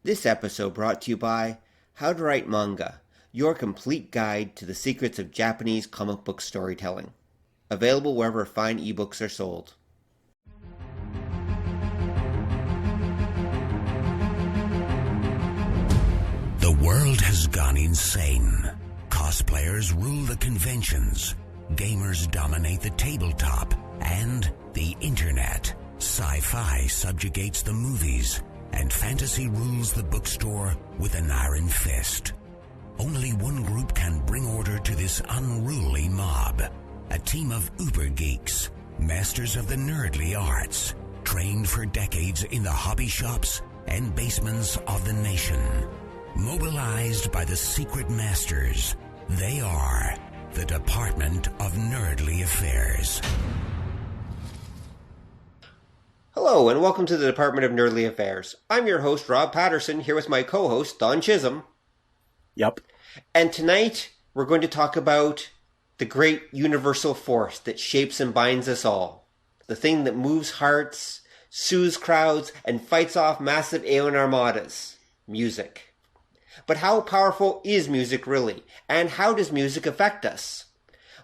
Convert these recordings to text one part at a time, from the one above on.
This episode brought to you by How to Write Manga, your complete guide to the secrets of Japanese comic book storytelling. Available wherever fine ebooks are sold. The world has gone insane. Cosplayers rule the conventions. Gamers dominate the tabletop and the internet. Sci-fi subjugates the movies, and fantasy rules the bookstore with an iron fist. Only one group can bring order to this unruly mob. A team of uber geeks, masters of the nerdly arts, trained for decades in the hobby shops and basements of the nation. Mobilized by the secret masters, they are the Department of Nerdly Affairs. Hello, and welcome to the Department of Nerdly Affairs. I'm your host, Rob Patterson, here with my co-host, Don Chisholm. Yep. And tonight, we're going to talk about the great universal force that shapes and binds us all. The thing that moves hearts, soothes crowds, and fights off massive alien armadas. Music. But how powerful is music really? And how does music affect us?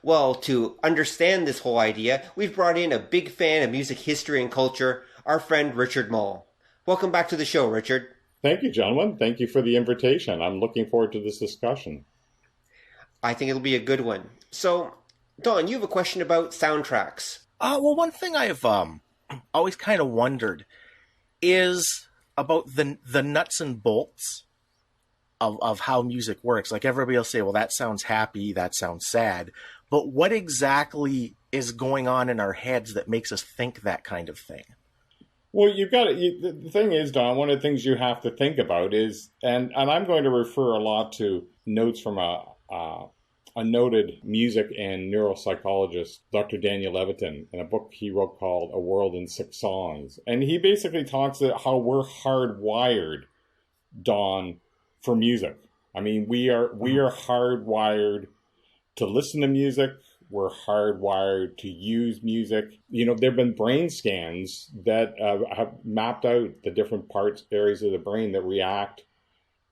Well, to understand this whole idea, we've brought in a big fan of music history and culture, our friend Richard Moule. Welcome back to the show, Richard. Thank you, gentlemen. Thank you for the invitation. I'm looking forward to this discussion. I think it'll be a good one. So, Don, you have a question about soundtracks. Well, one thing I've always kind of wondered is about the nuts and bolts of how music works. Like, everybody will say, well, that sounds happy, that sounds sad. But what exactly is going on in our heads that makes us think that kind of thing? Well, the thing is, Don, one of the things you have to think about is, and I'm going to refer a lot to notes from a noted music and neuropsychologist, Dr. Daniel Levitan, in a book he wrote called A World in Six Songs. And he basically talks about how we're hardwired, Don, for music. I mean, we are hardwired to listen to music. We're hardwired to use music. You know, there have been brain scans that have mapped out the different areas of the brain that react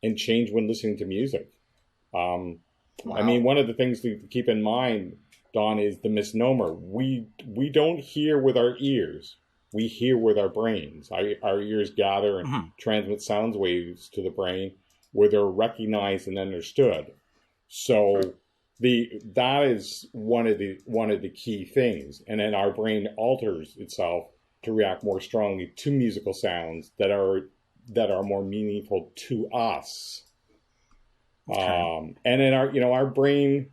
and change when listening to music. Wow. I mean, one of the things to keep in mind, Don, is the misnomer. We don't hear with our ears. We hear with our brains. Our ears gather and transmit sound waves to the brain where they're recognized and understood. So that is one of the key things. And then our brain alters itself to react more strongly to musical sounds that are more meaningful to us. Okay. And then our brain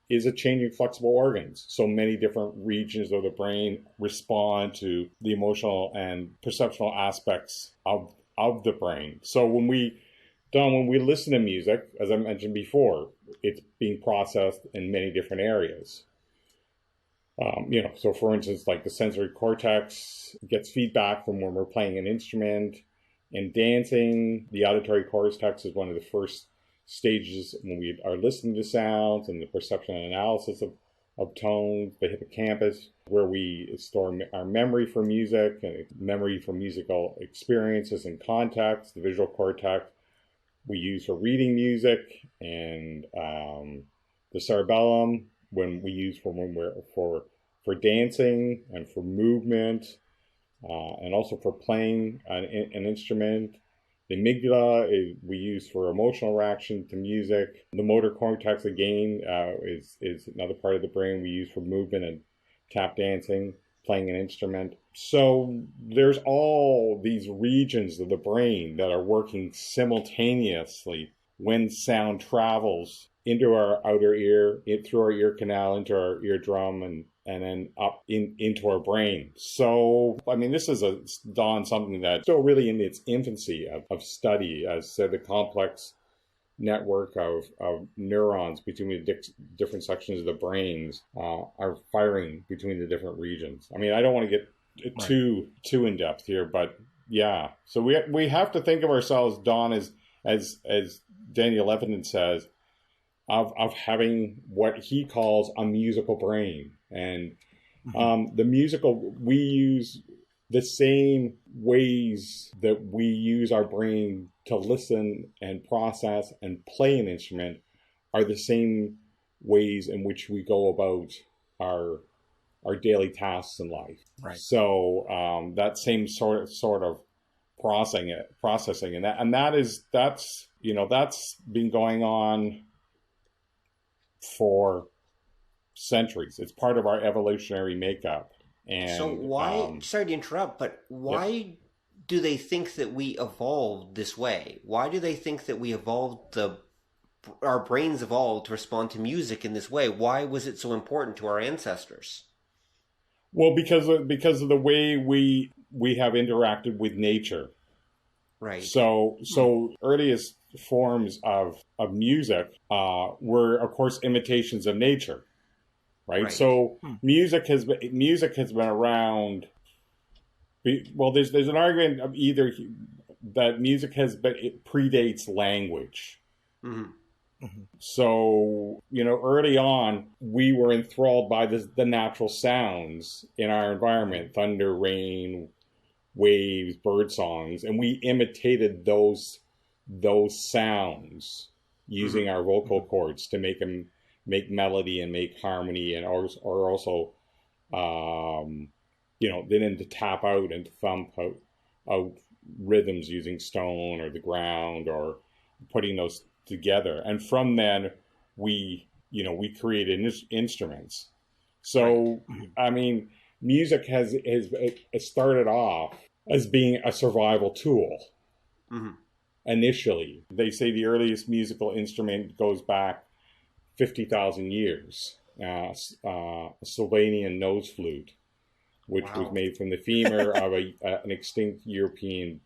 is a changing, flexible organs. So many different regions of the brain respond to the emotional and perceptual aspects of the brain. So when we listen to music, as I mentioned before, it's being processed in many different areas. So for instance, like the sensory cortex gets feedback from when we're playing an instrument. In dancing, the auditory cortex is one of the first stages when we are listening to sounds, and the perception and analysis of tones. The hippocampus, where we store our memory for music, and memory for musical experiences and context. The visual cortex we use for reading music, and the cerebellum when we use for dancing and for movement. And also for playing an instrument. The amygdala we use for emotional reaction to music. The motor cortex, again, is another part of the brain we use for movement and tap dancing, playing an instrument. So there's all these regions of the brain that are working simultaneously when sound travels into our outer ear, through our ear canal, into our eardrum, and then up into our brain. So, I mean, this is something that's still really in its infancy of study, as the complex network of neurons between the different sections of the brains are firing between the different regions. I mean, I don't want to get too in depth here, but yeah. So we have to think of ourselves, Don, as Daniel Levitan says, of having what he calls a musical brain. And the musical, we use the same ways that we use our brain to listen and process and play an instrument are the same ways in which we go about our daily tasks in life. Right. So that same sort of processing, and that's been going on for centuries. It's part of our evolutionary makeup. And so why? Sorry to interrupt, but why do they think that we evolved this way? Why do they think that we evolved our brains evolved to respond to music in this way? Why was it so important to our ancestors? Well, because of the way we have interacted with nature. Right. So earliest forms of music were, of course, imitations of nature. Right. So music has been around. Well, there's an argument of either that music it predates language. Mm-hmm. Mm-hmm. So, early on, we were enthralled by the natural sounds in our environment: thunder, rain, waves, bird songs, and we imitated those sounds using our vocal cords to make melody and make harmony, and or also, then to tap out and to thump out rhythms using stone or the ground or putting those together. And from then we created instruments. So, I mean, music has started off as being a survival tool. Mm-hmm. Initially, they say the earliest musical instrument goes back 50,000 years. Sylvanian Nose Flute, which was made from the femur of an extinct European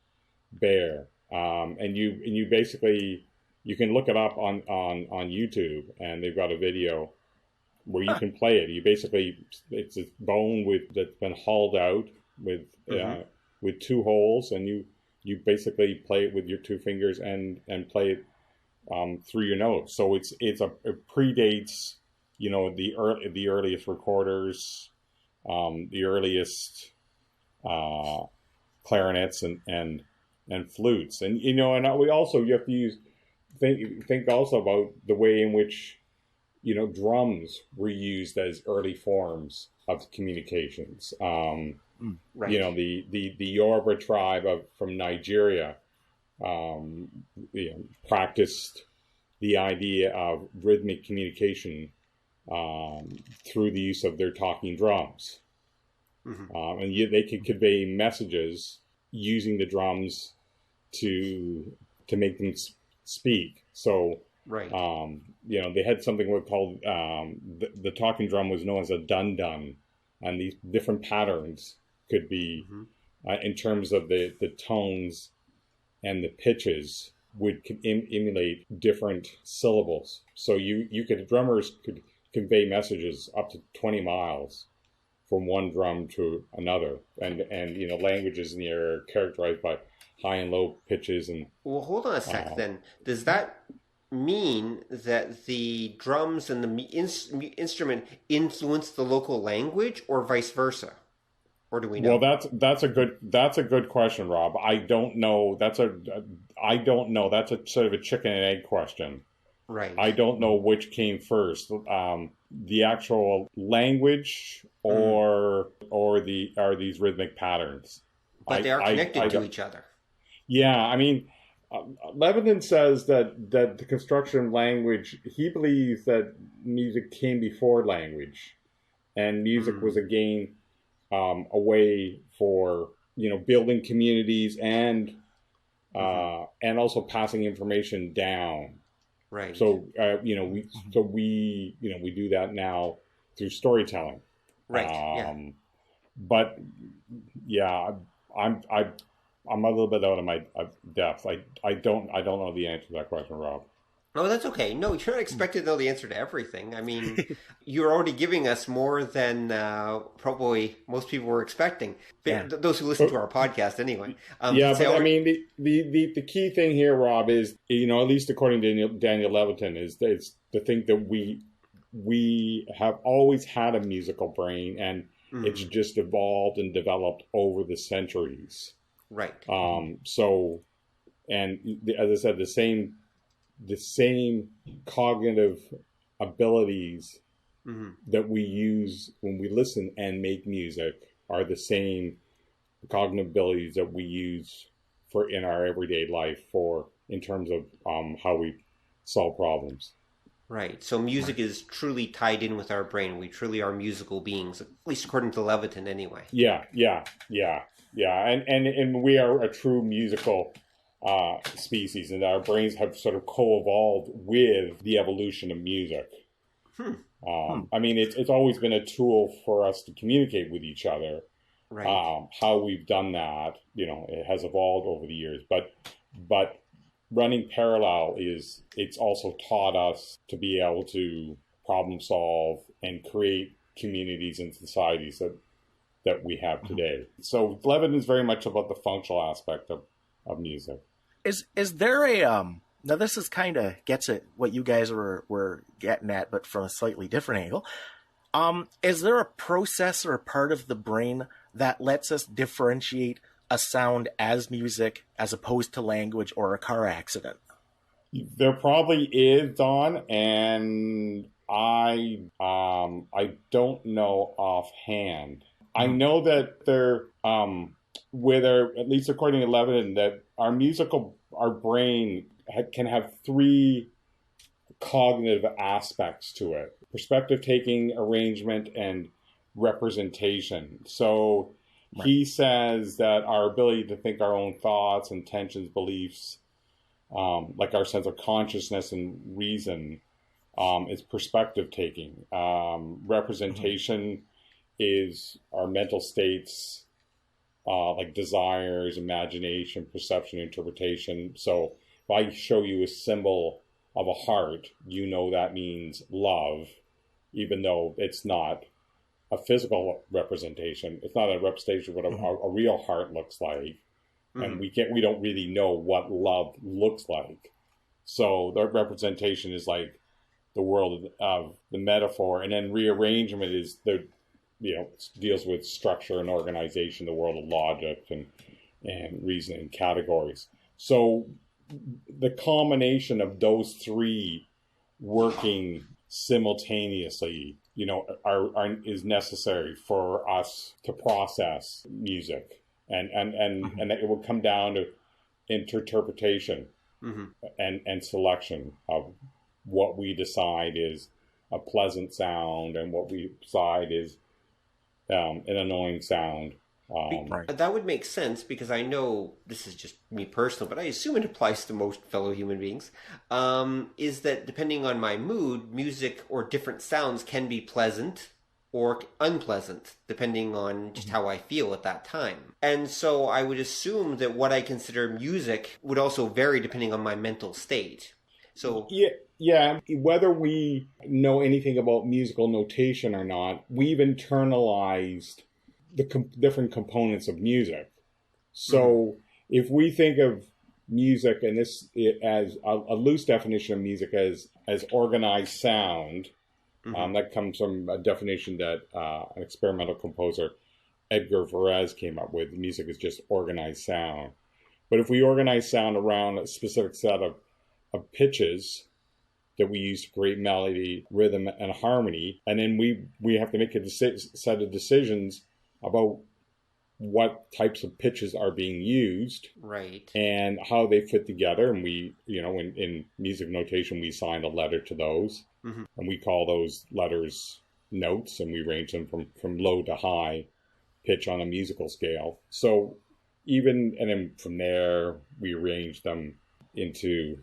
bear. And you basically, you can look it up on YouTube, and they've got a video where you can play it. It's a bone that's been hauled out with two holes, and you basically play it with your two fingers and play it through your nose. So it predates the earliest recorders, the earliest clarinets and flutes, and and we also, you have to think also about the way in which drums were used as early forms of communications. Right. The Yoruba tribe from Nigeria practiced the idea of rhythmic communication through the use of their talking drums. Mm-hmm. And they could convey messages using the drums to make them speak. So, right. They had something called the talking drum was known as a dun-dun, and these different patterns could be in terms of the tones and the pitches would emulate different syllables. So drummers could convey messages up to 20 miles from one drum to another, and languages in the air are characterized by high and low pitches. And well, hold on a sec. Then does that mean that the drums and the instrument influence the local language, or vice versa, or do we know? Well, that's a good question, Rob. I don't know. That's a sort of a chicken and egg question. Right. I don't know which came first, the actual language or these rhythmic patterns. But they are connected to each other. Yeah, I mean, Levitan says that the construction of language, he believes that music came before language, and music was again a way for building communities and also passing information down. Right. So we do that now through storytelling. Right. But yeah, I'm a little bit out of my depth. I don't know the answer to that question, Rob. Oh, that's okay. No, you're not expected to know the answer to everything. I mean, you're already giving us more than probably most people were expecting. Yeah. Those who listen to our podcast, anyway. I mean, the key thing here, Rob, is at least according to Daniel Levitan, is to think that we have always had a musical brain, and It's just evolved and developed over the centuries. Right. So, and as I said, the same cognitive abilities that we use when we listen and make music are the same cognitive abilities that we use for in our everyday life in terms of how we solve problems. Right. So music is truly tied in with our brain. We truly are musical beings, at least according to Levitan anyway. Yeah. And we are a true musical species, and our brains have sort of co-evolved with the evolution of music. I mean, it's always been a tool for us to communicate with each other. Right. How we've done that, it has evolved over the years. But running parallel it's also taught us to be able to problem solve and create communities and societies that we have today. So Levitan is very much about the functional aspect of music. Is there a now this is kind of gets at what you guys were getting at, but from a slightly different angle. Is there a process or a part of the brain that lets us differentiate a sound as music as opposed to language or a car accident? There probably is, Don, and I don't know offhand. I know that there, whether at least according to Levitan, that our brain can have three cognitive aspects to it: perspective taking, arrangement, and representation. So he says that our ability to think our own thoughts, intentions, beliefs, like our sense of consciousness and reason, is perspective taking. Representation is our mental states, like desires, imagination, perception, interpretation. So if I show you a symbol of a heart, that means love, even though it's not a physical representation. It's not a representation of what a real heart looks like. And we don't really know what love looks like. So the representation is like the world of the metaphor, and then rearrangement is deals with structure and organization, the world of logic and reasoning categories. So the combination of those three working simultaneously, is necessary for us to process music, and it will come down to interpretation and selection of what we decide is a pleasant sound and what we decide is an annoying sound. That would make sense, because I know, this is just me personal, but I assume it applies to most fellow human beings, is that depending on my mood, music or different sounds can be pleasant or unpleasant, depending on just how I feel at that time. And so I would assume that what I consider music would also vary depending on my mental state. So yeah, whether we know anything about musical notation or not, we've internalized the different components of music. So if we think of music, and this as a loose definition of music as organized sound, that comes from a definition that an experimental composer, Edgar Varez, came up with. Music is just organized sound. But if we organize sound around a specific set of pitches that we use to create melody, rhythm, and harmony, and then we have to make a set of decisions about what types of pitches are being used, right, and how they fit together. And we, in music notation, we assign a letter to those, and we call those letters notes, and we arrange them from low to high pitch on a musical scale. So and then from there we arrange them into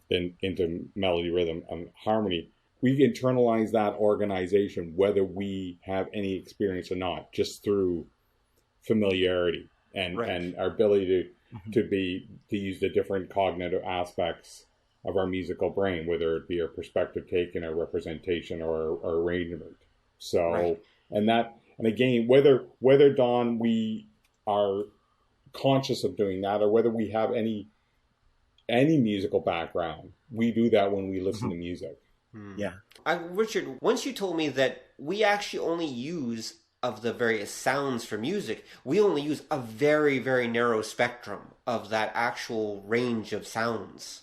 melody, rhythm, and harmony. We internalize that organization, whether we have any experience or not, just through familiarity and our ability to use the different cognitive aspects of our musical brain, whether it be a perspective taken, or representation, or arrangement. So, and again, whether Don, we are conscious of doing that, or whether we have any musical background, we do that when we listen to music. Yeah. Richard, once you told me that we actually only use of the various sounds for music, we only use a very, very narrow spectrum of that actual range of sounds.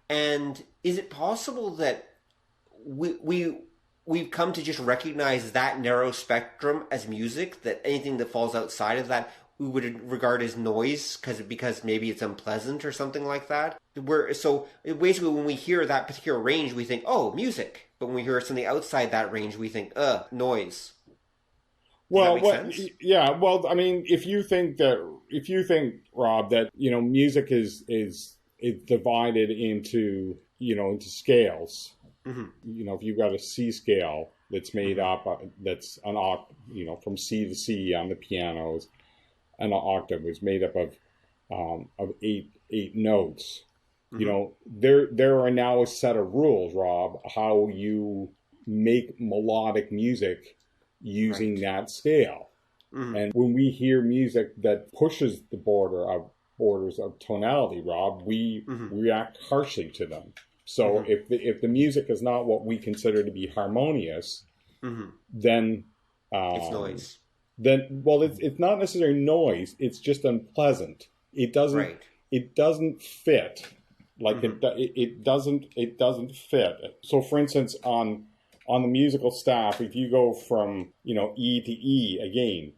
And is it possible that we've come to just recognize that narrow spectrum as music, that anything that falls outside of that we would regard as noise because maybe it's unpleasant or something like that? So basically when we hear that particular range, we think, oh, music. But when we hear something outside that range, we think, noise. Well, yeah. Well, I mean, if you think, Rob, that music is divided into into scales. Mm-hmm. If you've got a C scale that's made up, that's an from C to C on the pianos, and an octave is made up of eight notes. Mm-hmm. There are now a set of rules, Rob, how you make melodic music using that scale. Mm-hmm. And when we hear music that pushes the borders of tonality, Rob, we react harshly to them. So if the music is not what we consider to be harmonious, then it's noise. It's not necessarily noise. It's just unpleasant. It doesn't fit. Like it doesn't fit. So, for instance, on the musical staff, if you go from E to E again,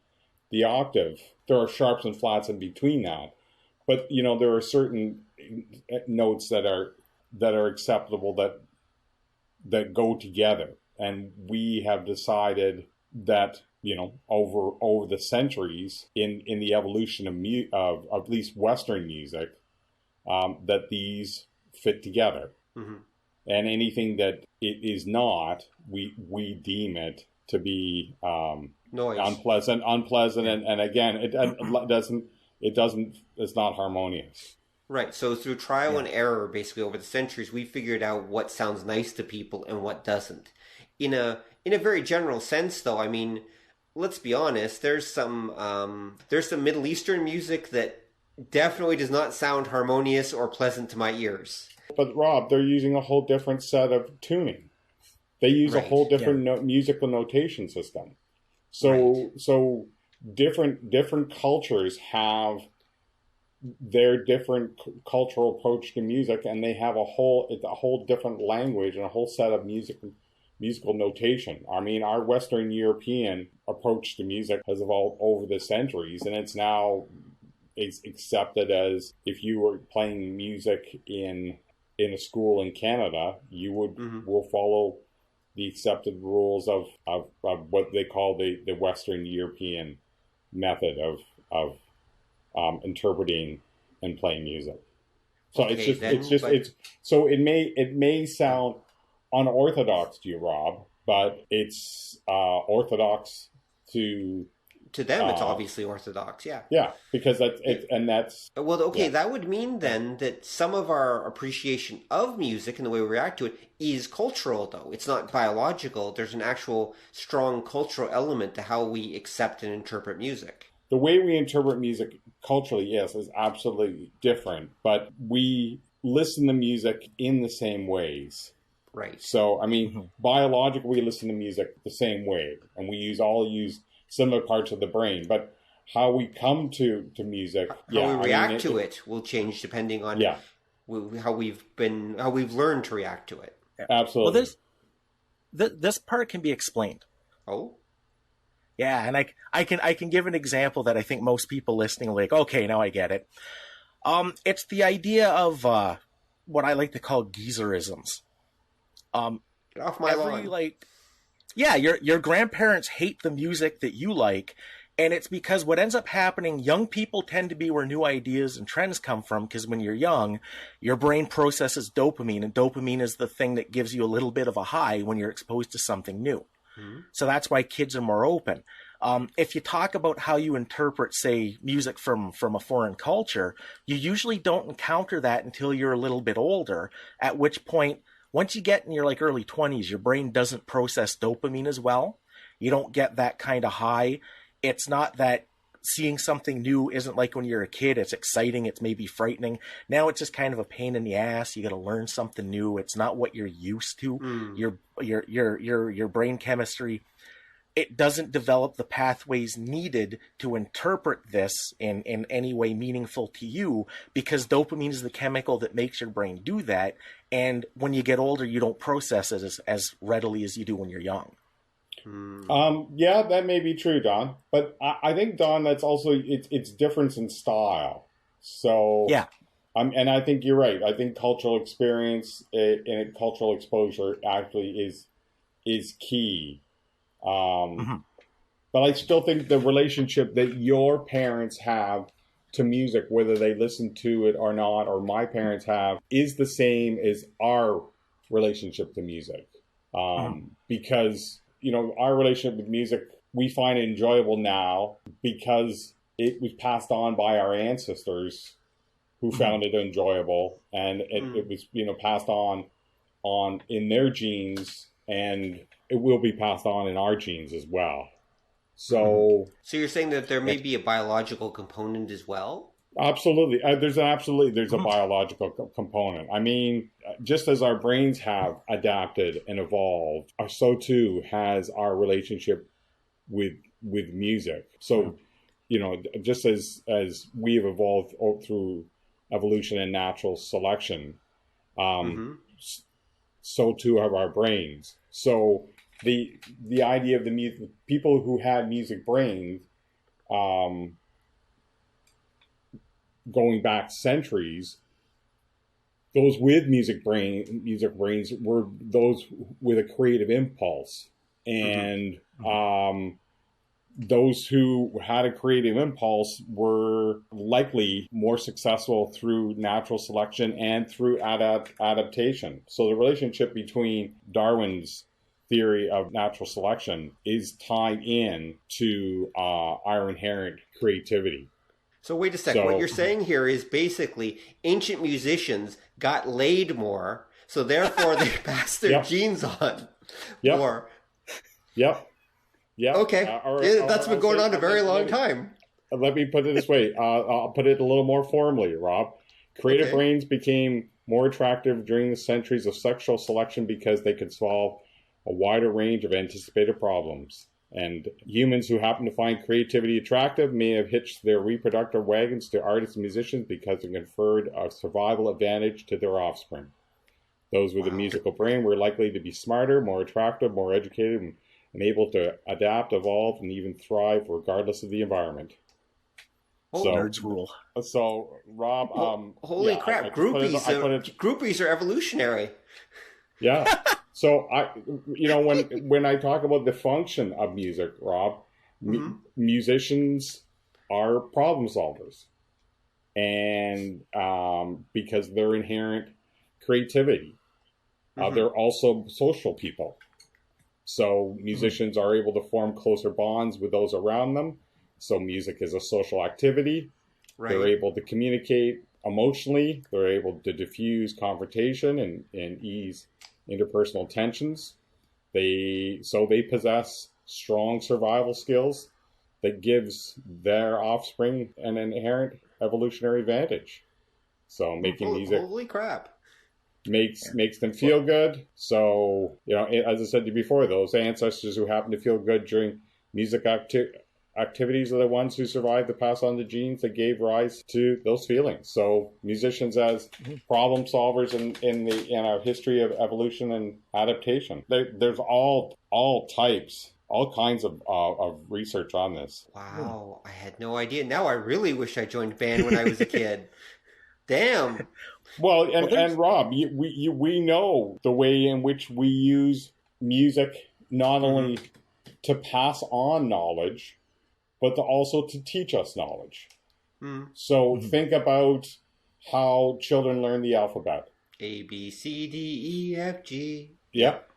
the octave, there are sharps and flats in between that. But there are certain notes that are acceptable that go together, and we have decided that over the centuries in the evolution of at least Western music, that these fit together, and anything that it is not, we deem it to be noise, unpleasant, and again, it's not harmonious. Right. So through trial and error, basically over the centuries, we figured out what sounds nice to people and what doesn't. In a very general sense, though, I mean, let's be honest. There's some Middle Eastern music that definitely does not sound harmonious or pleasant to my ears. But Rob, they're using a whole different set of tuning. They use a whole different musical notation system. So different cultures have their different cultural approach to music, and they have a whole different language and a whole set of musical notation. I mean, our Western European approach to music has evolved over the centuries, and it's accepted as, if you were playing music in a school in Canada, you will follow the accepted rules of what they call the Western European method of interpreting and playing music. So it may sound unorthodox to you, Rob, but it's orthodox to them. It's obviously orthodox, yeah, because that's that would mean then that some of our appreciation of music and the way we react to it is cultural, though it's not biological. There's an actual strong cultural element to how we accept and interpret music. The way we interpret music culturally, yes, is absolutely different, but we listen to music in the same ways. Right. So, I mean, biologically, we listen to music the same way, and we use similar parts of the brain. But how we come to music, how we react to it will change depending on how we've learned to react to it. Absolutely. Well, this part can be explained. Oh. Yeah, and I can give an example that I think most people listening are like, okay, now I get it. It's the idea of what I like to call geezerisms. Get off my lawn. Your grandparents hate the music that you like, and it's because what ends up happening, young people tend to be where new ideas and trends come from, because when you're young, your brain processes dopamine, and dopamine is the thing that gives you a little bit of a high when you're exposed to something new. So that's why kids are more open. If you talk about how you interpret, say, music from a foreign culture, you usually don't encounter that until you're a little bit older, at which point, once you get in your early 20s, your brain doesn't process dopamine as well. You don't get that kind of high. It's not that seeing something new isn't like when you're a kid. It's exciting. It's maybe frightening. Now it's just kind of a pain in the ass. You got to learn something new. It's not what you're used to. Your brain chemistry. it doesn't develop the pathways needed to interpret this in any way meaningful to you, because dopamine is the chemical that makes your brain do that. And when you get older, you don't process it as readily as you do when you're young. Yeah, that may be true, Don. But I think, Don, that's also it's difference in style. So yeah, and I think you're right. I think cultural experience and cultural exposure actually is key. But I still think the relationship that your parents have to music, whether they listen to it or not, or my parents have, is the same as our relationship to music. Because, our relationship with music, we find it enjoyable now because it was passed on by our ancestors who found it enjoyable, and it was, passed on in their genes, and it will be passed on in our genes as well. So you're saying that there may be a biological component as well? Absolutely. There's a biological component. I mean, just as our brains have adapted and evolved, so too has our relationship with music. So, just as we have evolved through evolution and natural selection, so too have our brains. So the idea of the music, people who had music brains, going back centuries, those with music brains were those with a creative impulse, and those who had a creative impulse were likely more successful through natural selection and through adaptation. So the relationship between Darwin's theory of natural selection is tied in to our inherent creativity. So wait a second. What you're saying here is basically ancient musicians got laid more, so therefore they passed their genes on more. Yep. Okay. That's been going on a very long time. Let me put it this way. I'll put it a little more formally, Rob. Creative brains became more attractive during the centuries of sexual selection because they could solve a wider range of anticipated problems. And humans who happen to find creativity attractive may have hitched their reproductive wagons to artists and musicians because it conferred a survival advantage to their offspring. Those with a musical brain were likely to be smarter, more attractive, more educated, and able to adapt, evolve, and even thrive regardless of the environment. Nerds rule. So, Rob, holy crap! Groupies are evolutionary. Yeah. So when I talk about the function of music, Rob, musicians are problem solvers, and because their inherent creativity, they're also social people. So musicians are able to form closer bonds with those around them. So music is a social activity. Right. They're able to communicate emotionally. They're able to diffuse confrontation and ease interpersonal tensions. They possess strong survival skills that gives their offspring an inherent evolutionary advantage. So making music, holy crap, makes them feel good. So, as I said to you before, those ancestors who happen to feel good during music activities are the ones who survived to pass on the genes that gave rise to those feelings. So musicians as problem solvers in our history of evolution and adaptation. There's all kinds of research on this. Wow, I had no idea. Now I really wish I joined band when I was a kid. Damn. Well, and Rob, we know the way in which we use music not only to pass on knowledge, but also to teach us knowledge. So think about how children learn the alphabet. A, B, C, D, E, F, G. Yep.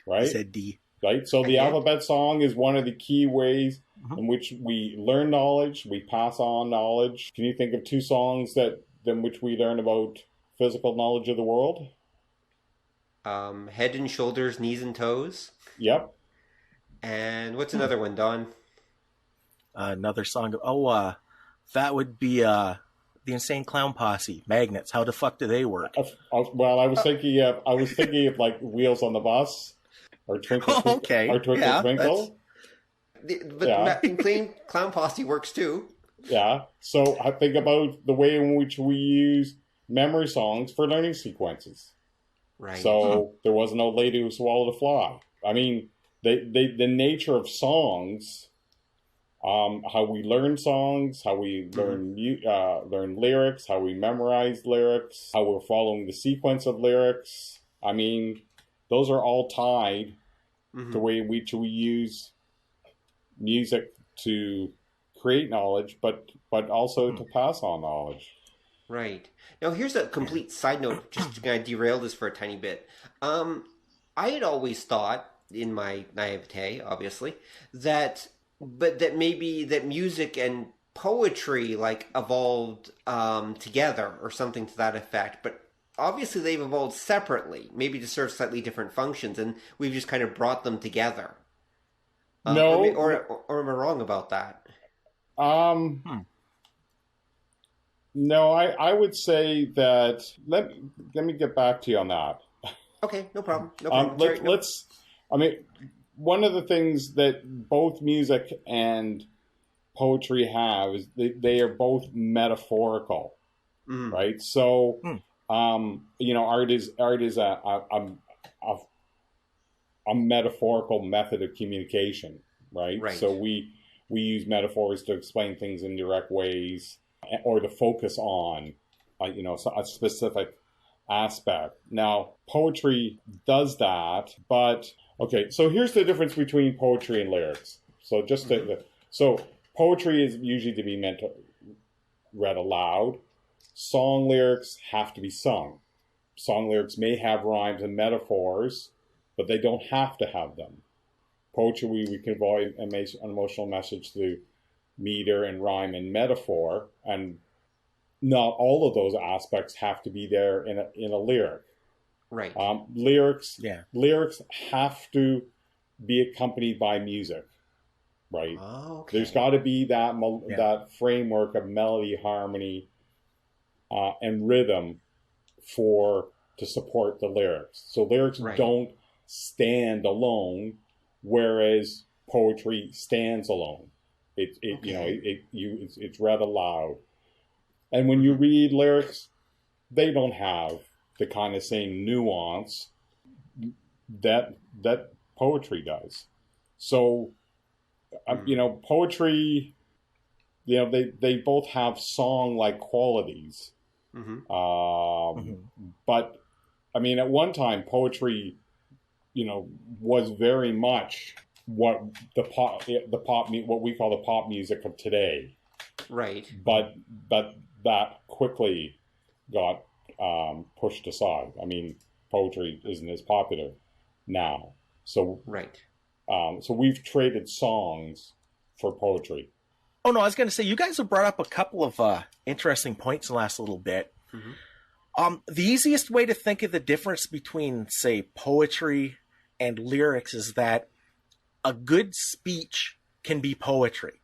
Right? I said D. Right? So the alphabet song is one of the key ways in which we learn knowledge, we pass on knowledge. Can you think of two songs in which we learn about physical knowledge of the world? Head and Shoulders, Knees and Toes. Yep. And what's another one, Don? Another song. That would be the Insane Clown Posse. Magnets. How the fuck do they work? Well, I was thinking of like Wheels on the Bus, or Twinkle, Twinkle. But Clown Posse works too. Yeah. So I think about the way in which we use memory songs for learning sequences. Right. So there was an old lady who swallowed a fly. I mean, the nature of songs, how we learn songs, how we learn lyrics, how we memorize lyrics, how we're following the sequence of lyrics. I mean, those are all tied to the way in which we use music to create knowledge, but also to pass on knowledge. Right. Now, here's a complete side note, just to kind of derail this for a tiny bit. I had always thought, in my naivete, obviously, that maybe that music and poetry, like, evolved together or something to that effect. But obviously they've evolved separately, maybe to serve slightly different functions, and we've just kind of brought them together. No. Or am I wrong about that? No, I would say that, let me get back to you on that. Okay, no problem. I mean, one of the things that both music and poetry have is they are both metaphorical, right? So, art is a metaphorical method of communication, right? So we use metaphors to explain things in direct ways, or to focus on, a specific aspect. Now, poetry does that, but okay. So here's the difference between poetry and lyrics. So so poetry is usually to be read aloud. Song lyrics have to be sung. Song lyrics may have rhymes and metaphors, but they don't have to have them. Poetry, we convey an emotional message through meter and rhyme and metaphor, and not all of those aspects have to be there in a lyric. Right. Lyrics have to be accompanied by music, right? Oh, okay. There's got to be that framework of melody, harmony, and rhythm to support the lyrics. So lyrics don't stand alone, whereas poetry stands alone. It's read aloud, and when you read lyrics, they don't have the kind of same nuance that poetry does. So, poetry, they both have song-like qualities. But I mean, at one time, poetry, was very much what what we call the pop music of today. Right. But that quickly got pushed aside. I mean, poetry isn't as popular now. So so we've traded songs for poetry. Oh no, I was going to say, you guys have brought up a couple of interesting points in the last little bit. The easiest way to think of the difference between, say, poetry and lyrics is that a good speech can be poetry,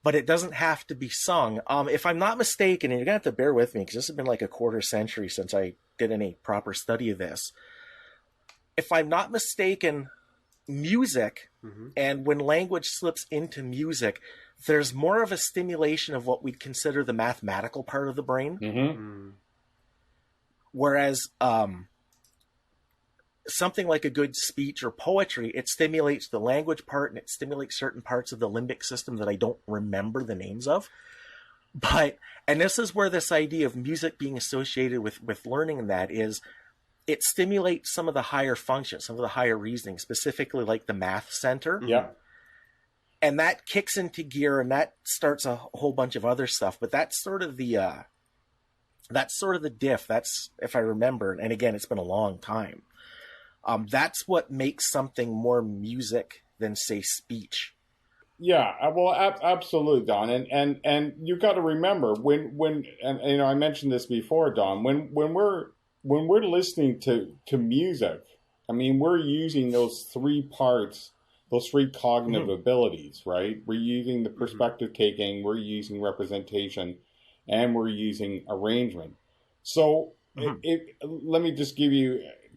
but it doesn't have to be sung. If I'm not mistaken, and you're going to have to bear with me because this has been like a quarter century since I did any proper study of this. If I'm not mistaken, music, and when language slips into music, there's more of a stimulation of what we'd consider the mathematical part of the brain. Whereas something like a good speech or poetry, it stimulates the language part, and it stimulates certain parts of the limbic system that I don't remember the names of. And this is where this idea of music being associated with learning, and that is, it stimulates some of the higher functions, some of the higher reasoning, specifically like the math center. Yeah. And that kicks into gear, and that starts a whole bunch of other stuff. But that's sort of the diff. That's, if I remember, and again, it's been a long time. That's what makes something more music than, say, speech. Yeah, well, absolutely, Don. And you've got to remember when I mentioned this before, Don. When we're listening to music, I mean, we're using those three parts, those three cognitive abilities, right? We're using the perspective taking, we're using representation, and we're using arrangement. So let me just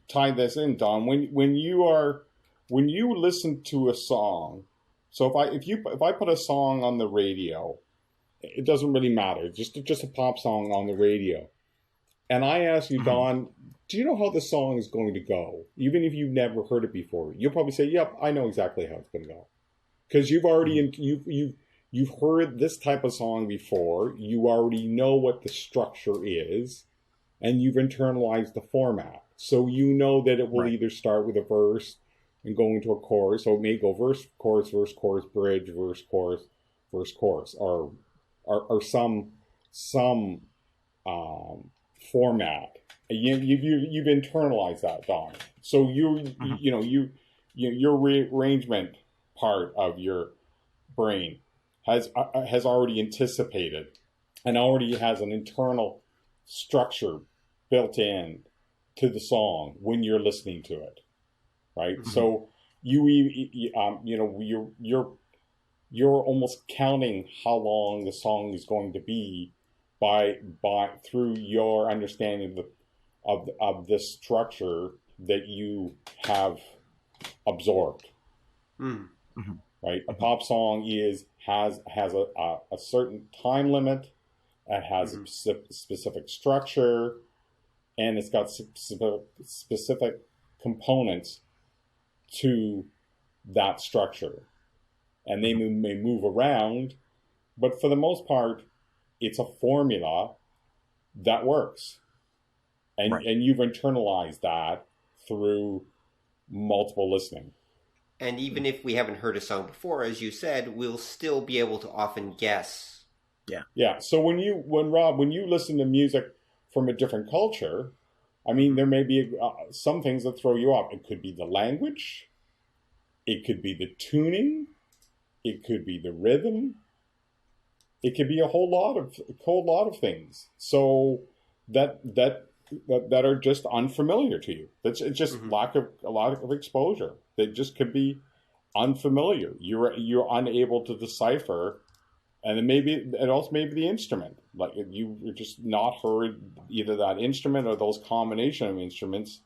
tie this in, Don. When you are when you listen to a song, so if I put a song on the radio, it doesn't really matter, just a pop song on the radio, and I ask you, Don, do you know how the song is going to go? Even if you've never heard it before, you'll probably say, "Yep, I know exactly how it's going to go," because you've already you've heard this type of song before. You already know what the structure is, and you've internalized the format. So you know that it will either start with a verse and go into a chorus. So it may go verse, chorus, bridge, verse, chorus, or some format. You've internalized that, Don. So your rearrangement part of your brain has already anticipated and already has an internal structure built in to the song when you're listening to it, right? So you're almost counting how long the song is going to be by through your understanding of this structure that you have absorbed. Right? A pop song has a certain time limit. It has a specific structure, and it's got specific components to that structure, and they may move around, but for the most part, it's a formula that works, and you've internalized that through multiple listening. And even if we haven't heard a song before, as you said, we'll still be able to often guess. Yeah. So when you listen to music from a different culture, I mean, there may be some things that throw you off. It could be the language, it could be the tuning, it could be the rhythm, it could be a whole lot of things. So that are just unfamiliar to you. It's just a lack of exposure. That just could be unfamiliar. You're unable to decipher, and it also may be the instrument. Like you've just not heard either that instrument or those combination of instruments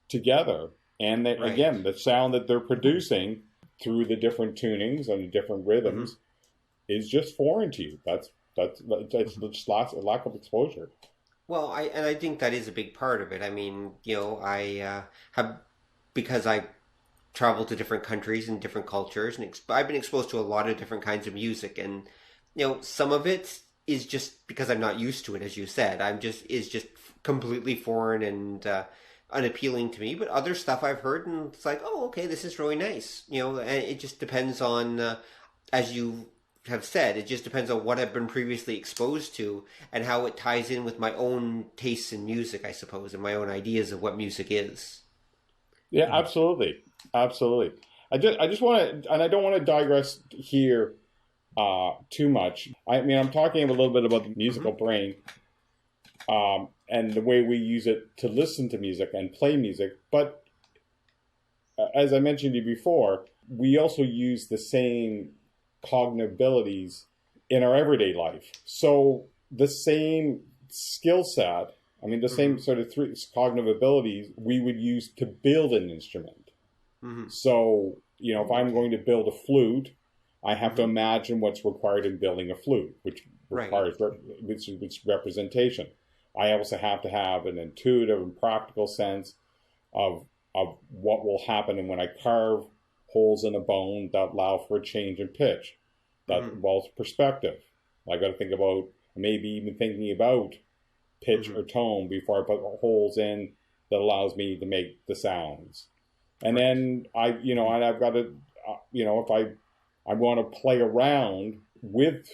together, and again, the sound that they're producing through the different tunings and the different rhythms is just foreign to you. That's just lack of exposure. Well, I think that is a big part of it. I mean, because I travel to different countries and different cultures, and I've been exposed to a lot of different kinds of music, and some of it is just because I'm not used to it, as you said. Is just completely foreign and unappealing to me. But other stuff I've heard, and it's like, oh, okay, this is really nice. And it just depends on, as you have said, it just depends on what I've been previously exposed to and how it ties in with my own tastes in music, I suppose, and my own ideas of what music is. Yeah, absolutely. I just want to, and I don't want to digress here too much. I mean, I'm talking a little bit about the musical brain and the way we use it to listen to music and play music. But as I mentioned to you before, we also use the same cognitive abilities in our everyday life. So the same skill set, the same sort of three cognitive abilities we would use to build an instrument. So, if I'm going to build a flute, I have to imagine what's required in building a flute, which requires which representation. I also have to have an intuitive and practical sense of what will happen when I carve holes in a bone that allow for a change in pitch. That involves perspective. I got to think about, maybe even thinking about pitch or tone before I put holes in that allows me to make the sounds. And then I've got to, if I want to play around with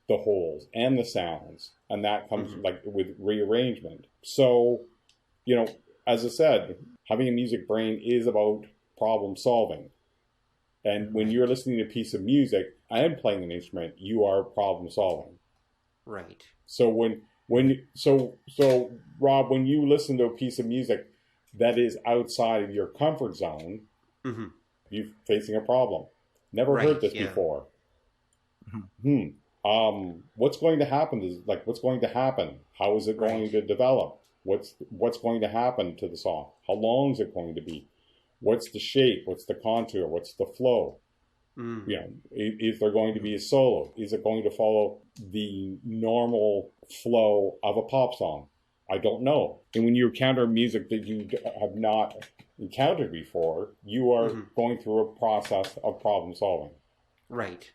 the holes and the sounds, and that comes with rearrangement. So, as I said, having a music brain is about problem solving. And when you're listening to a piece of music and playing an instrument, you are problem solving. Right. So so Rob, when you listen to a piece of music that is outside of your comfort zone, you're facing a problem. Never heard this before. What's going to happen? What's going to happen? How is it going to develop? What's going to happen to the song? How long is it going to be? what's the shape, what's the contour, what's the flow. You know, is there going to be a solo? Is it going to follow the normal flow of a pop song? I don't know. And when you encounter music that you have not encountered before, you are going through a process of problem solving. Right.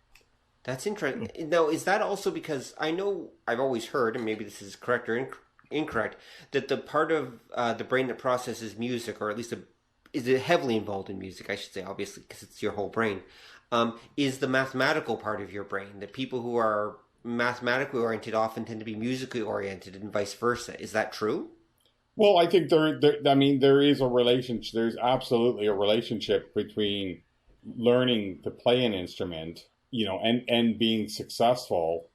That's interesting. Now, is that also because I know I've always heard, and maybe this is correct or incorrect, that the part of the brain that processes music, or at least is it heavily involved in music, I should say, obviously, because it's your whole brain, is the mathematical part of your brain. That people who are mathematically oriented often tend to be musically oriented and vice versa. Is that true? Well, I think there is a relationship. There's absolutely a relationship between learning to play an instrument, you know, and being successful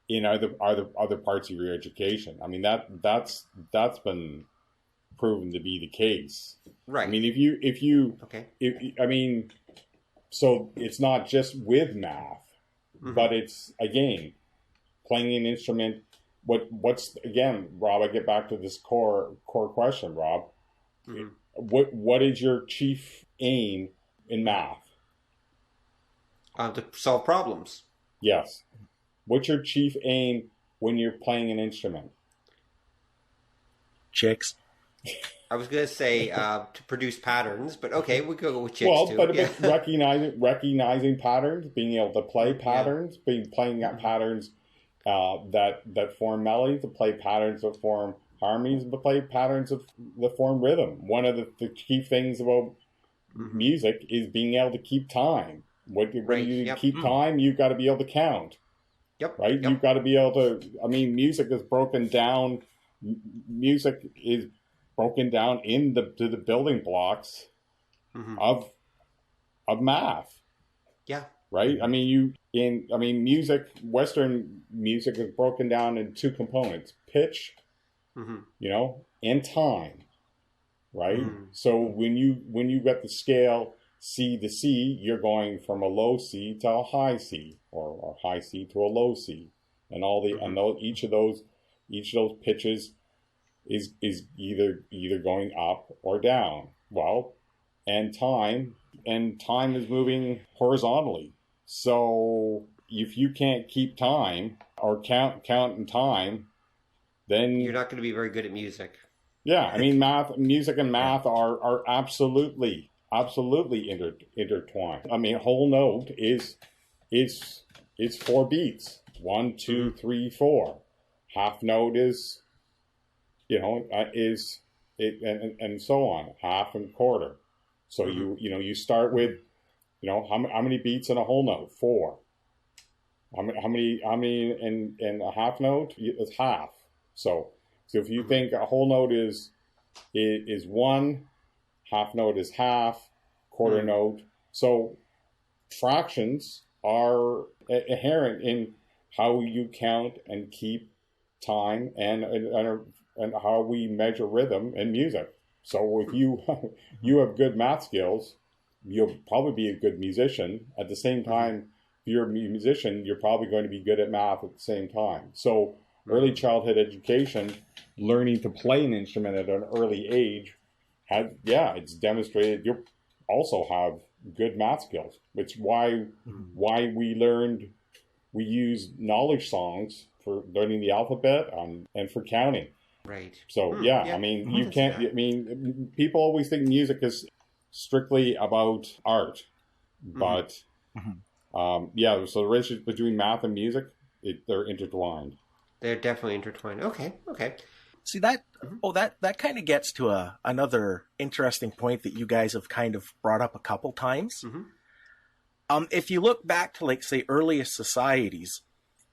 in other parts of your education. I mean, that's been proven to be the case. Right. I mean, so it's not just with math, but it's, again, playing an instrument. What's again, Rob? I get back to this core question, Rob. What is your chief aim in math? To solve problems. Yes. What's your chief aim when you're playing an instrument? Chicks. I was going to say to produce patterns, but okay, we could go with chicks too. But recognizing patterns, being able to play patterns, playing out patterns that form melodies, to play patterns that form harmonies, to play patterns that form rhythm. One of the key things about music is being able to keep time. When you keep time, you've got to be able to count. Yep. Right? You've got to be able to, I mean, music is broken down into the building blocks of math. Yeah. Right? I mean, Western music is broken down into two components: pitch, you know, and time. Right? So when you get the scale C to C, you're going from a low C to a high C, or high C to a low C, and each of those pitches is either going up or down. Well, and time is moving horizontally. So if you can't keep time or count in time, then you're not going to be very good at music. Yeah, I mean, music and math are absolutely intertwined. I mean, a whole note is 4 beats. 1, 2, 3, 4. Half note is, you know, and so on. Half and quarter. So you start with, you know, how many beats in a whole note? 4. How many in a half note? It's half. So if you think a whole note is 1, half note is half, quarter note. So fractions are inherent in how you count and keep time and how we measure rhythm in music. So if you have good math skills, you'll probably be a good musician. At the same time, if you're a musician, you're probably going to be good at math at the same time. So early childhood education, learning to play an instrument at an early age, it's demonstrated you also have good math skills. It's why we use knowledge songs for learning the alphabet and for counting. Right. So I mean, you can't. I mean, people always think music is strictly about art, but so the relationship between math and music, they're intertwined. They're definitely intertwined. Okay. See that kind of gets to another interesting point that you guys have kind of brought up a couple times. If you look back to, like, say, earliest societies,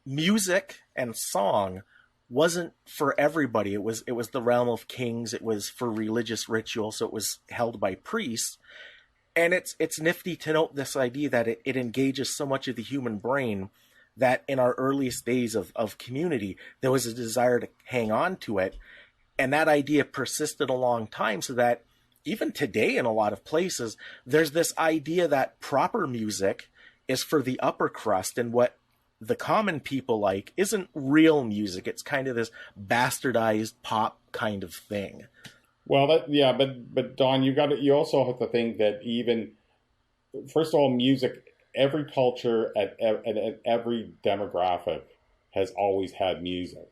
music and song wasn't for everybody. It was the realm of kings. It was for religious ritual, so it was held by priests. And it's nifty to note this idea that it engages so much of the human brain that in our earliest days of community, there was a desire to hang on to it. And that idea persisted a long time, so that even today in a lot of places, there's this idea that proper music is for the upper crust, and what the common people like isn't real music. It's kind of this bastardized pop kind of thing. Well, but Don, you also have to think that even, first of all, music, every culture at every demographic has always had music.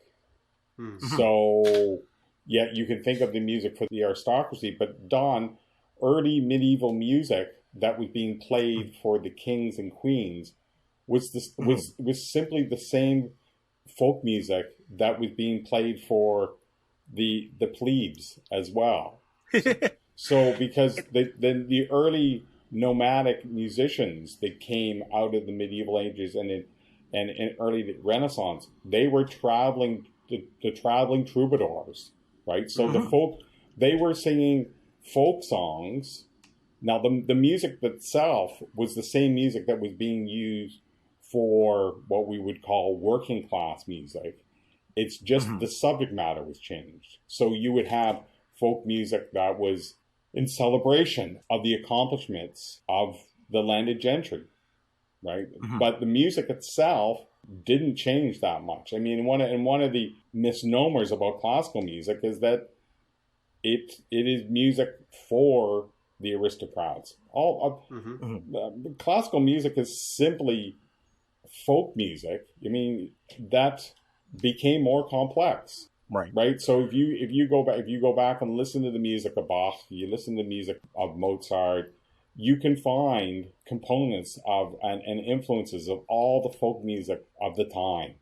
Mm-hmm. So, yeah, you can think of the music for the aristocracy, but Don, early medieval music that was being played for the kings and queens was simply the same folk music that was being played for the plebes as well. So because the early nomadic musicians that came out of the medieval ages and in early Renaissance, they were traveling the traveling troubadours, right? So the folk, they were singing folk songs. Now the music itself was the same music that was being used for what we would call working class music. It's just the subject matter was changed. So you would have folk music that was in celebration of the accomplishments of the landed gentry, right? But the music itself didn't change that much. I mean, one of the misnomers about classical music is that it is music for the aristocrats. Classical music is simply folk music. I mean, that became more complex, right? So if you go back and listen to the music of Bach, you listen to the music of Mozart, you can find components of and influences of all the folk music of the time,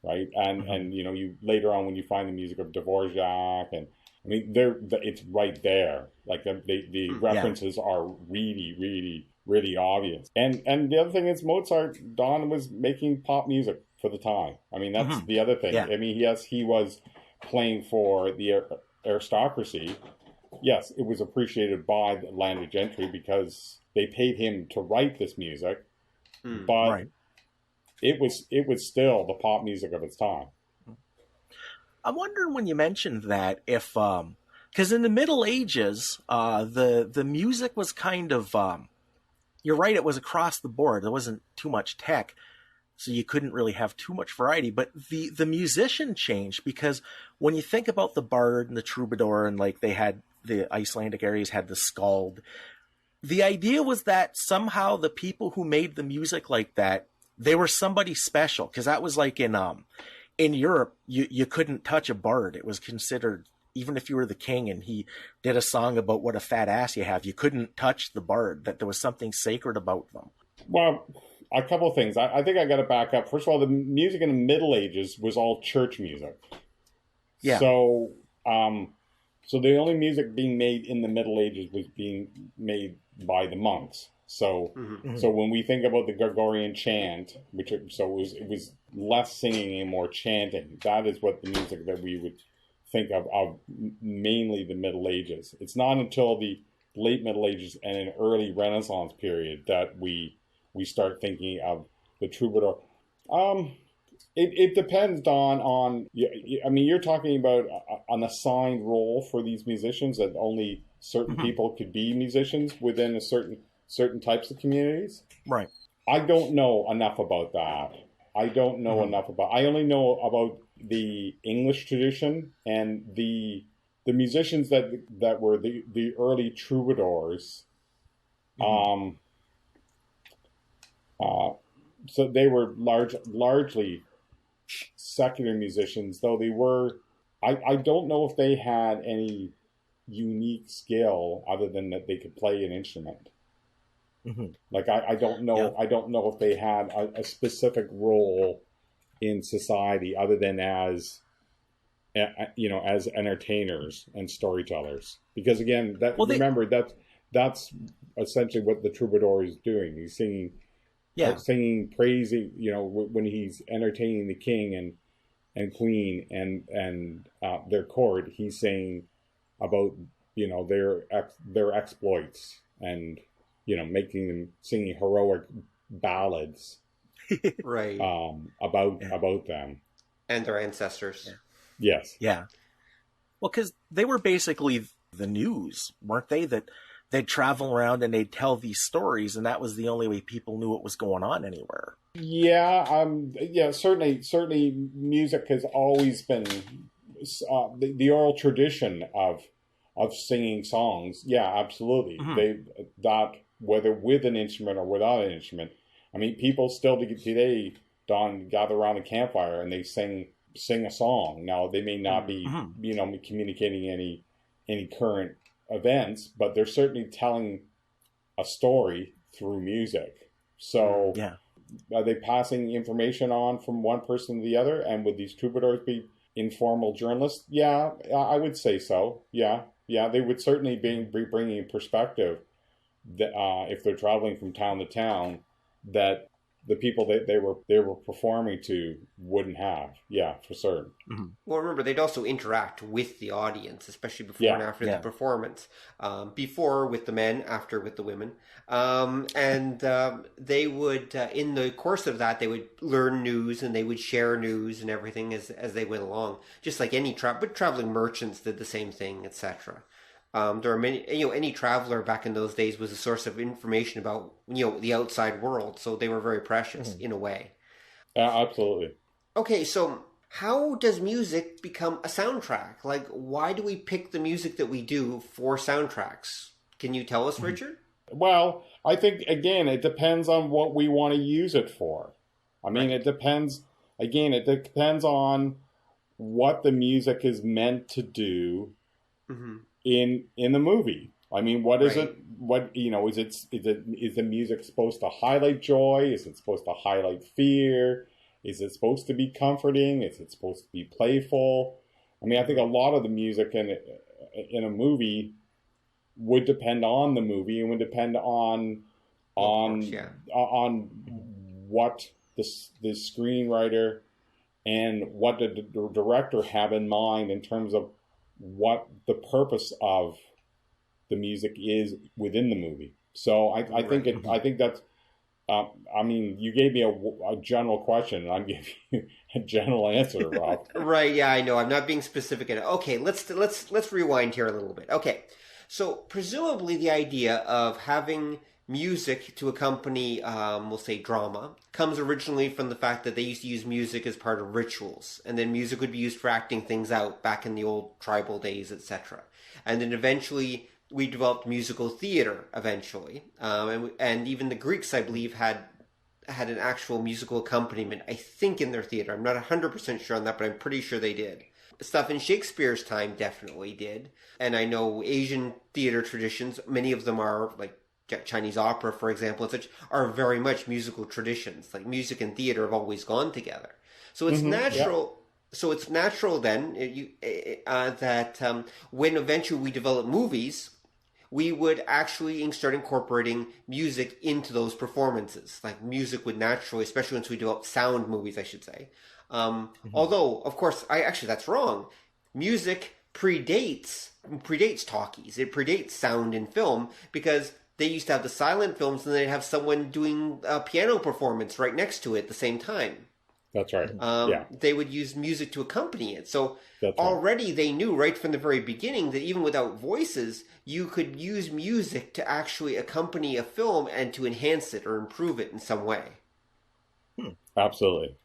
right? And you later on when you find the music of Dvorak, and I mean it's right there. Like the references are really, really, really obvious. And the other thing is Mozart, Don was making pop music for the time. I mean, that's the other thing. Yeah. I mean, yes, he was playing for the aristocracy. Yes, it was appreciated by the landed gentry because they paid him to write this music, but it was still the pop music of its time. I'm wondering when you mentioned that if, because in the Middle Ages, the music was kind of, you're right, it was across the board. There wasn't too much tech, so you couldn't really have too much variety. But the musician changed because when you think about the bard and the troubadour, and like they had the Icelandic areas had the skald, the idea was that somehow the people who made the music like that, they were somebody special. Because that was like in Europe, you couldn't touch a bard. It was considered, even if you were the king and he did a song about what a fat ass you have, you couldn't touch the bard, that there was something sacred about them. Well, a couple of things. I think I got to back up. First of all, the music in the Middle Ages was all church music. Yeah. So, so the only music being made in the Middle Ages was being made by the monks. So, so when we think about the Gregorian chant, it was less singing and more chanting. That is what the music that we would think of mainly the Middle Ages. It's not until the late Middle Ages and an early Renaissance period that we start thinking of the troubadour. It depends on. I mean, you're talking about an assigned role for these musicians that only certain people could be musicians within a certain types of communities. Right. I don't know enough about that. I don't know enough about. I only know about the English tradition and the musicians that were the early troubadours. So they were largely secular musicians, though they were. I don't know if they had any unique skill other than that they could play an instrument. Like I don't know. Yeah. I don't know if they had a specific role in society other than as as entertainers and storytellers. Because again, remember that's essentially what the troubadour is doing. He's singing. Yeah. Singing praising, when he's entertaining the king and queen and their court, he's saying about their exploits and making them singing heroic ballads, right? About them and their ancestors. Yeah. Yes. Yeah. Well, because they were basically the news, weren't they? That they'd travel around and they'd tell these stories, and that was the only way people knew what was going on anywhere. Yeah, certainly music has always been the oral tradition of of singing songs. Yeah, absolutely. That whether with an instrument or without an instrument. I mean, people still today, Don, gather around a campfire and they sing a song. Now, they may not be, communicating any current events, but they're certainly telling a story through music. So, are they passing information on from one person to the other? And would these troubadours be informal journalists? Yeah, I would say so. Yeah, they would certainly be bringing perspective that, if they're traveling from town to town, that the people that they were performing to wouldn't have. Yeah, for certain. Well, remember, they'd also interact with the audience, especially before and after the performance. Before with the men, after with the women. And they would, in the course of that, they would learn news and they would share news and everything as they went along. Just like any but traveling merchants did the same thing, etc. There are many, any traveler back in those days was a source of information about, the outside world. So they were very precious in a way. Absolutely. Okay, so how does music become a soundtrack? Like, why do we pick the music that we do for soundtracks? Can you tell us, Richard? Well, I think, again, it depends on what we want to use it for. I mean, it depends on what the music is meant to do in the movie. I mean, what is it? What, is the music supposed to highlight joy? Is it supposed to highlight fear? Is it supposed to be comforting? Is it supposed to be playful? I mean, I think a lot of the music in a movie would depend on the movie and would depend on what the screenwriter and what the director have in mind in terms of what the purpose of the music is within the movie. So I think that's. I mean, you gave me a general question, and I'm giving you a general answer, Rob. Right? Yeah, I know. I'm not being specific enough. Okay, let's rewind here a little bit. Okay, so presumably the idea of having music to accompany, we'll say, drama, comes originally from the fact that they used to use music as part of rituals, and then music would be used for acting things out back in the old tribal days, etc. And then eventually we developed musical theater eventually. And even the Greeks, I believe, had an actual musical accompaniment, I think, in their theater. I'm not 100% sure on that, but I'm pretty sure they did. Stuff in Shakespeare's time definitely did. And I know Asian theater traditions, many of them are, like Chinese opera, for example, and such, are very much musical traditions. Like music and theater have always gone together. So it's natural... Yeah. So it's natural then that when eventually we develop movies, we would actually start incorporating music into those performances. Like music would naturally, especially once we develop sound movies, I should say. Although, of course, that's wrong. Music predates talkies. It predates sound in film because they used to have the silent films and they'd have someone doing a piano performance right next to it at the same time. That's right. They would use music to accompany it. So already they knew right from the very beginning that even without voices, you could use music to actually accompany a film and to enhance it or improve it in some way. Absolutely.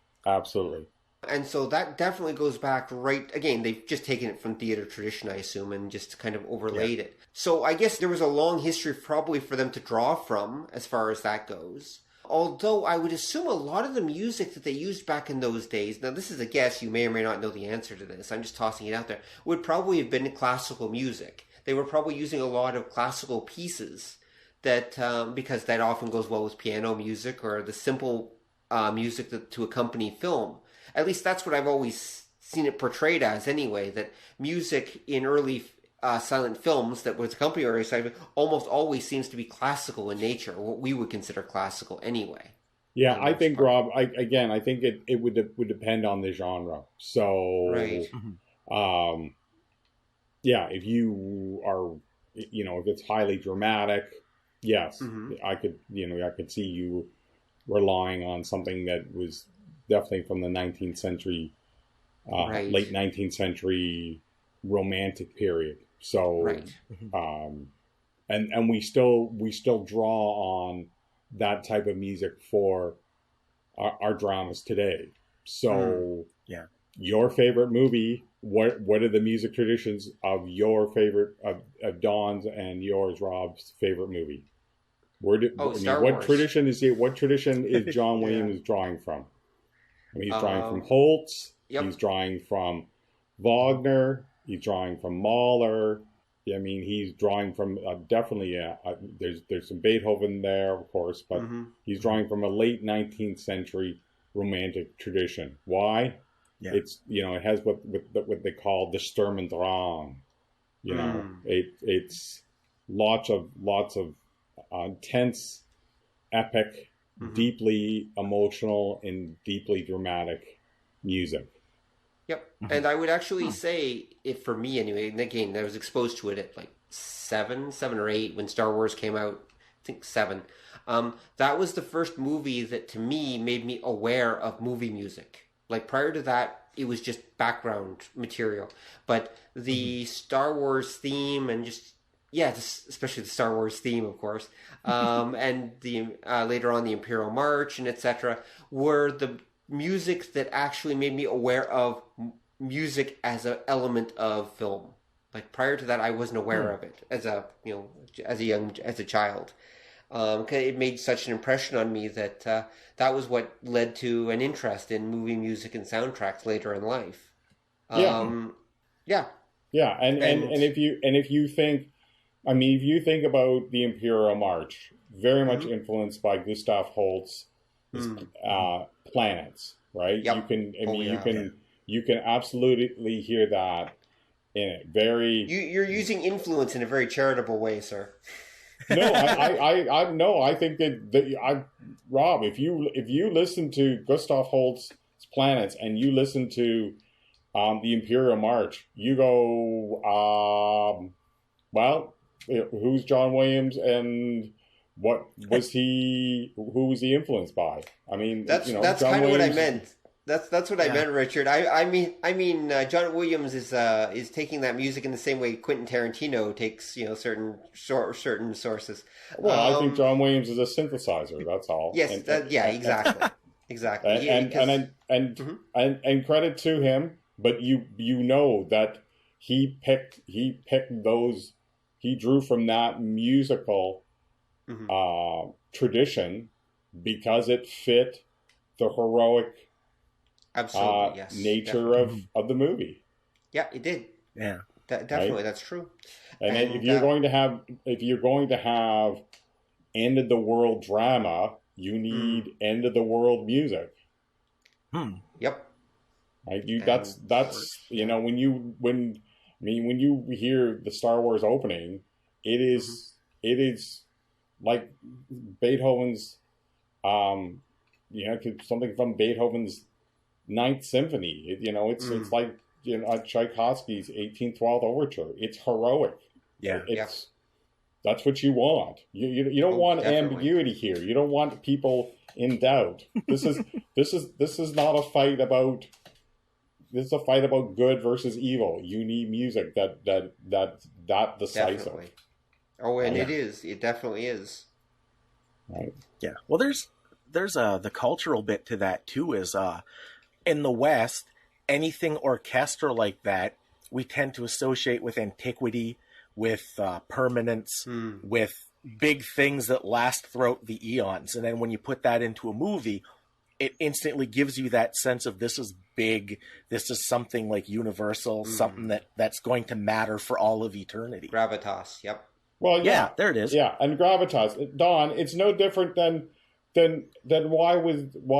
And so that definitely goes back again, they've just taken it from theater tradition, I assume, and just kind of overlaid it. So I guess there was a long history probably for them to draw from as far as that goes. Although I would assume a lot of the music that they used back in those days, now this is a guess, you may or may not know the answer to this, I'm just tossing it out there, would probably have been classical music. They were probably using a lot of classical pieces that, because that often goes well with piano music or the simple music to accompany film. At least that's what I've always seen it portrayed as anyway, that music in early silent films that was accompanied early silent almost always seems to be classical in nature, what we would consider classical anyway. Yeah, I think, Rob, I think it would depend on the genre. So, right. If you are, if it's highly dramatic, yes, I could see you relying on something that was definitely from the 19th century, late 19th century romantic period. So, and we still draw on that type of music for our dramas today. So, your favorite movie what are the music traditions of your favorite of Don's and yours, Rob's favorite movie? Star what Wars. tradition is it? What tradition is John Williams drawing from? I mean, he's drawing from Holst. Yep. He's drawing from Wagner. He's drawing from Mahler. I mean, he's drawing from definitely. There's some Beethoven there, of course, but he's drawing from a late 19th century romantic tradition. Why? Yeah. It's it has what they call the Sturm und Drang. It's lots of intense, epic, deeply emotional, and deeply dramatic music. Yep. And I would actually say, if for me anyway, and again, I was exposed to it at like 7 or 8 when Star Wars came out. I think 7. That was the first movie that to me made me aware of movie music. Like prior to that, it was just background material. But the Star Wars theme and especially the Star Wars theme, of course, and the later on the Imperial March and etc. were the music that actually made me aware of music as an element of film. Like prior to that, I wasn't aware of it as a child. It made such an impression on me that that was what led to an interest in movie music and soundtracks later in life. And if you think, if you think about the Imperial March, very much influenced by Gustav Holst's Planets, right? Yep. You can absolutely hear that in it. You're using influence in a very charitable way, sir. I think that Rob, if you listen to Gustav Holst's Planets and you listen to the Imperial March, you go, who's John Williams and what was he? Who was he influenced by? I mean, that's John kind of what I Williams, meant. That's what I meant, Richard. I mean, John Williams is taking that music in the same way Quentin Tarantino takes certain sources. Well, I think John Williams is a synthesizer. That's all. Yes, exactly, exactly. And credit to him, but you know that he picked those. He drew from that musical tradition because it fit the heroic nature of the movie. Yeah, it did. Yeah, definitely, right? That's true. And if you're going to have end of the world drama, you need end of the world music. Yep. Right? That's when you hear the Star Wars opening, it is like Beethoven's something from Beethoven's Ninth Symphony. It's like Tchaikovsky's 1812 Overture. It's heroic. Yeah, that's what you want. You don't want definitely. ambiguity here. You don't want people in doubt. This is not a fight about. This is a fight about good versus evil. You need music that decisive. Definitely. Oh, and it is. It definitely is. Right. Yeah. Well, there's the cultural bit to that too. Is in the West, anything orchestral like that, we tend to associate with antiquity, with permanence, with big things that last throughout the eons. And then when you put that into a movie, it instantly gives you that sense of this is big, this is something like universal, something that's going to matter for all of eternity. Gravitas, yep. Well, yeah, there it is. Yeah, and gravitas. Don, it's no different than why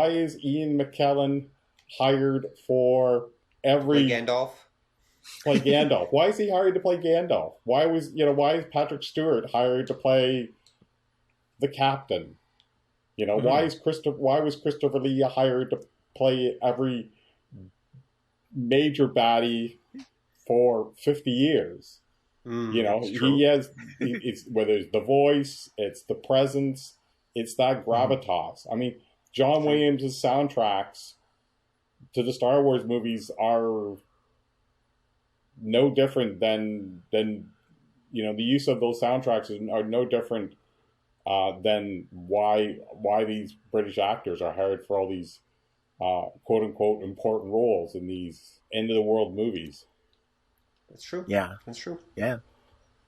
is Ian McKellen hired for every Play Gandalf? Play Gandalf. Why is he hired to play Gandalf? Why is Patrick Stewart hired to play the captain? Why was Christopher Lee hired to play every major baddie for 50 years? He has it's whether it's the voice, it's the presence, it's that gravitas. I mean, John Williams' soundtracks to the Star Wars movies are no different than the use of those soundtracks are no different than why these British actors are hired for all these quote unquote important roles in these end of the world movies. That's true. Yeah. That's true. Yeah.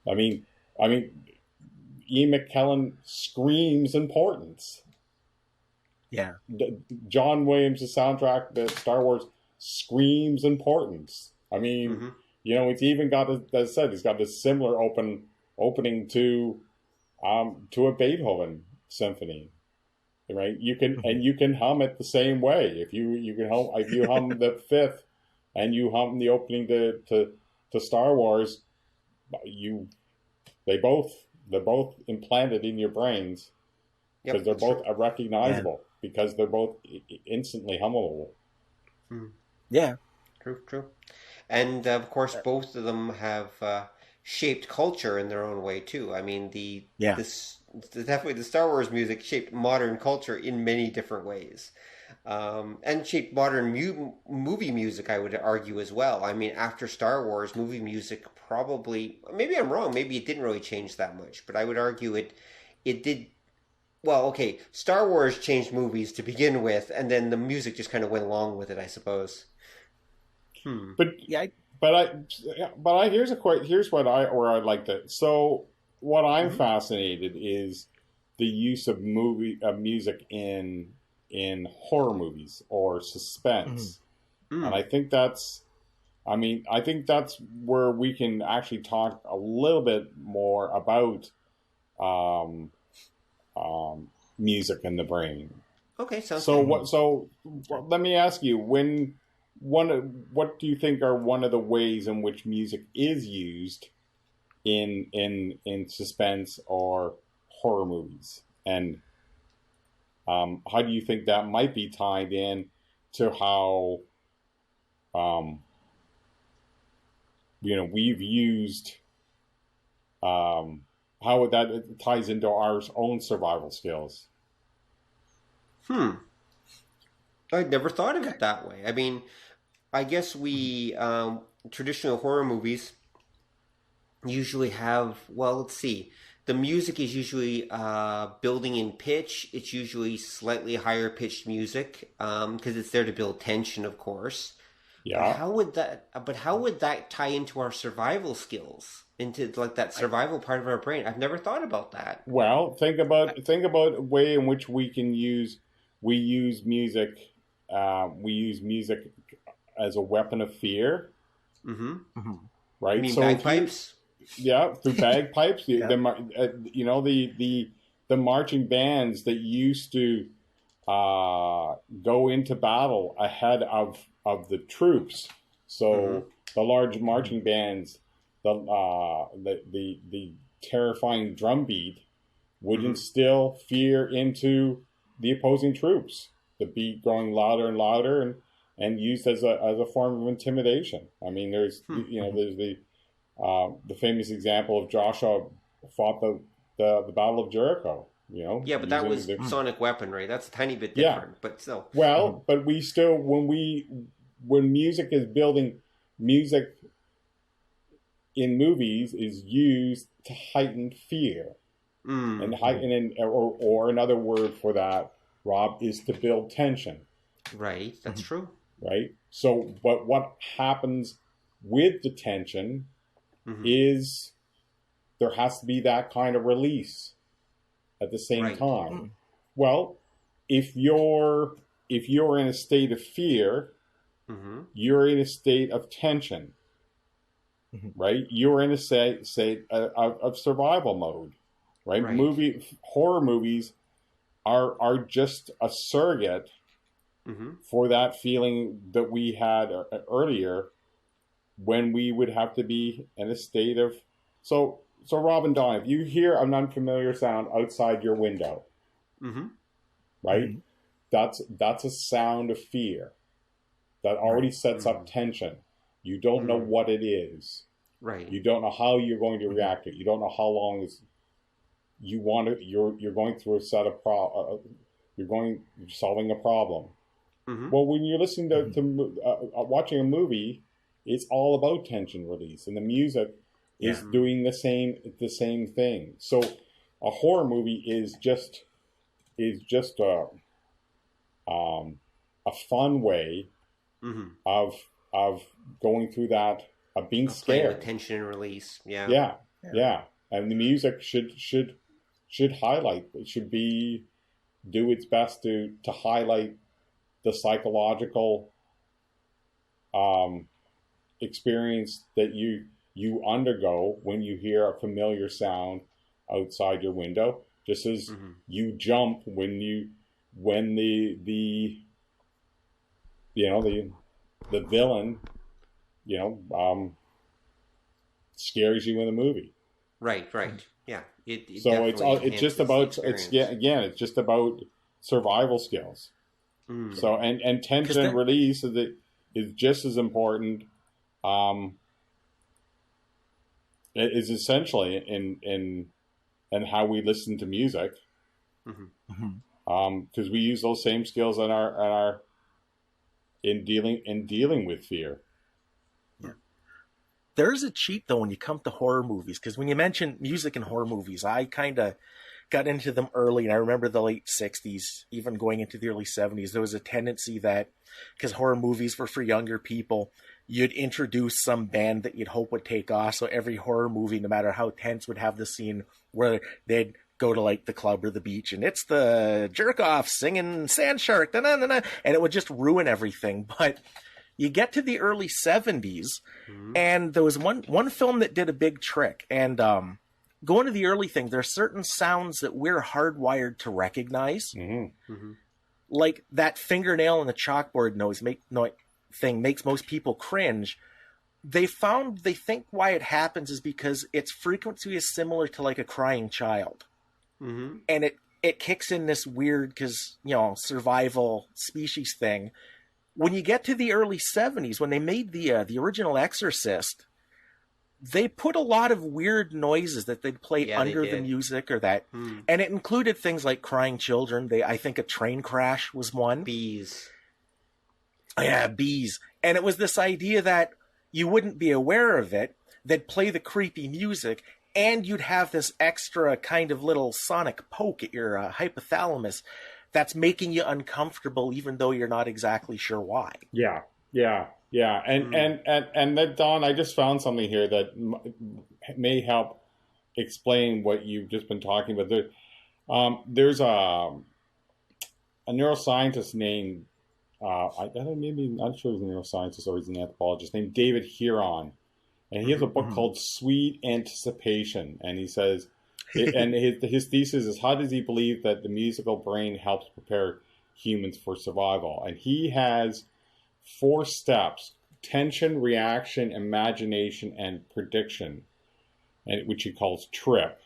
I mean, Ian McKellen screams importance. Yeah. John Williams' soundtrack, the Star Wars, screams importance. I mean, it's even got, as I said, it's got this similar opening to a Beethoven symphony, right? You can hum it the same way. If you hum the fifth, and you hum the opening to Star Wars, they're both implanted in your brains because they're both recognizable because they're both instantly hummable. Yeah. True. And of course, both of them have shaped culture in their own way too. I mean, definitely the Star Wars music shaped modern culture in many different ways, and shaped modern movie music. I would argue as well. I mean, after Star Wars, movie music probably, maybe I'm wrong. Maybe it didn't really change that much, but I would argue it did. Well, okay, Star Wars changed movies to begin with, and then the music just kind of went along with it, I suppose. But here's what I'd like to. So what I'm fascinated is the use of music in horror movies or suspense, and I think that's where we can actually talk a little bit more about music in the brain. Okay, sounds good. So let me ask you, what do you think are one of the ways in which music is used in suspense or horror movies, and how do you think that might be tied in to how we've used how that ties into our own survival skills? I'd never thought of it that way. I mean, I guess we traditional horror movies usually have, well, let's see. The music is usually building in pitch. It's usually slightly higher pitched music because it's there to build tension, of course. Yeah. But how would that tie into our survival skills? Into like that survival part of our brain? I've never thought about that. Well, think about a way in which we use music. We use music as a weapon of fear. Right. You mean bagpipes? Through bagpipes. Yeah. The marching bands that used to go into battle ahead of the troops. So the large marching bands, the terrifying drum beat would instill fear into the opposing troops. The beat growing louder and louder, and used as a form of intimidation. I mean, there's there's the famous example of Joshua fought the Battle of Jericho. Yeah, but that was sonic weaponry. That's a tiny bit different, but still. Well, but we still when music is building, music in movies is used to heighten fear, and heighten, or another word for that, Rob, is to build tension. Right, that's true. Right. So, but what happens with the tension is there has to be that kind of release at the same time. Well, if you're in a state of fear, you're in a state of tension, right? You're in a state of survival mode, right? Horror movies are just a surrogate for that feeling that we had earlier, when we would have to be in a state of. So Rob and Don, if you hear an unfamiliar sound outside your window, right? That's a sound of fear that already sets up tension. You don't know what it is. Right. You don't know how you're going to react to it. You don't know how long you're going through a set of you're solving a problem. Well, when you're listening to watching a movie, it's all about tension release, and the music is doing the same thing. So, a horror movie is just a fun way of going through that being playing scared. with tension and release. Yeah. Yeah. And the music should highlight. It should do its best to highlight the psychological experience that you undergo when you hear a familiar sound outside your window, just as you jump when the villain scares you in the movie. Right. Yeah. So it's just about survival skills. So and tension and release is just as important. It is essentially in how we listen to music, because we use those same skills in dealing with fear. There's a cheat, though, when you come to horror movies, because when you mention music in horror movies, I kind of got into them early, and I remember the late 60s, even going into the early 70s, there was a tendency that, because horror movies were for younger people, you'd introduce some band that you'd hope would take off, so every horror movie, no matter how tense, would have the scene where they'd go to, like, the club or the beach, and it's the jerk-off singing Sand Shark, and it would just ruin everything, but... You get to the early 70s, and there was one film that did a big trick. And going to the early thing, there are certain sounds that we're hardwired to recognize. Like that fingernail and the chalkboard noise thing makes most people cringe. They think why it happens is because its frequency is similar to like a crying child. And it kicks in this weird, because, survival species thing. When you get to the early 70s, when they made the original Exorcist, they put a lot of weird noises that they'd play under the music or that. And it included things like crying children. I think a train crash was one. Bees. Yeah, bees. And it was this idea that you wouldn't be aware of it. They'd play the creepy music, and you'd have this extra kind of little sonic poke at your hypothalamus that's making you uncomfortable, even though you're not exactly sure why. Yeah. And then, Don, I just found something here that may help explain what you've just been talking about. There's a neuroscientist named, maybe not sure he's a neuroscientist or he's an anthropologist, named David Huron. And he has a book called Sweet Anticipation. And he says, and his thesis is, how does he believe that the musical brain helps prepare humans for survival? And he has 4 steps: tension, reaction, imagination, and prediction, which he calls TRIP.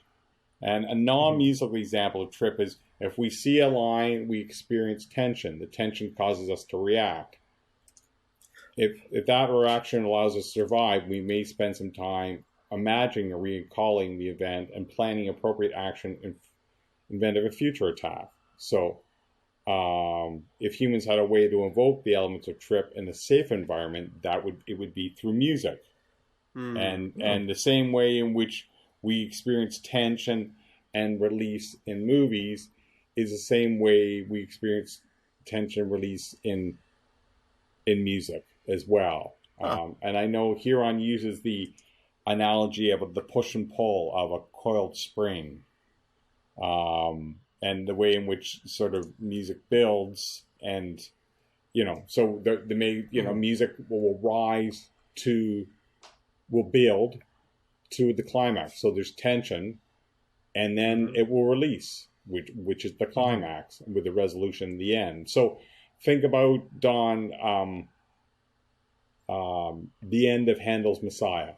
And a non-musical example of TRIP is, if we see a line, we experience tension. The tension causes us to react. If that reaction allows us to survive, we may spend some time imagining or recalling the event and planning appropriate action in event of a future attack. So if humans had a way to invoke the elements of TRIP in a safe environment, it would be through music. And the same way in which we experience tension and release in movies is the same way we experience tension release in music as well. And I know Huron uses the analogy of the push and pull of a coiled spring, and the way in which sort of music builds, and so music will build to the climax. So there's tension, and then it will release, which is the climax with the resolution in the end. So think about, Don, the end of Handel's Messiah.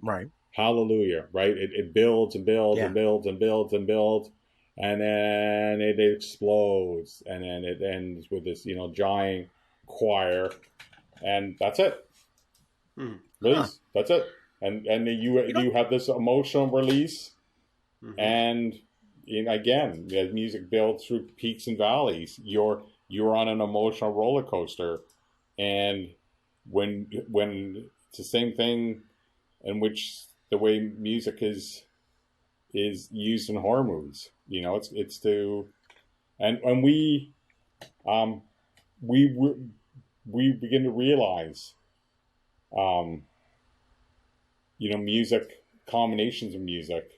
Right. Hallelujah, right? It builds and builds and builds and builds and builds, and then it explodes, and then it ends with this, giant choir, and that's it. Release. That's it. And you have this emotional release, and again, as music builds through peaks and valleys, you're on an emotional roller coaster, and when it's the same thing in which the way music is used in horror movies, it's to, and we begin to realize music, combinations of music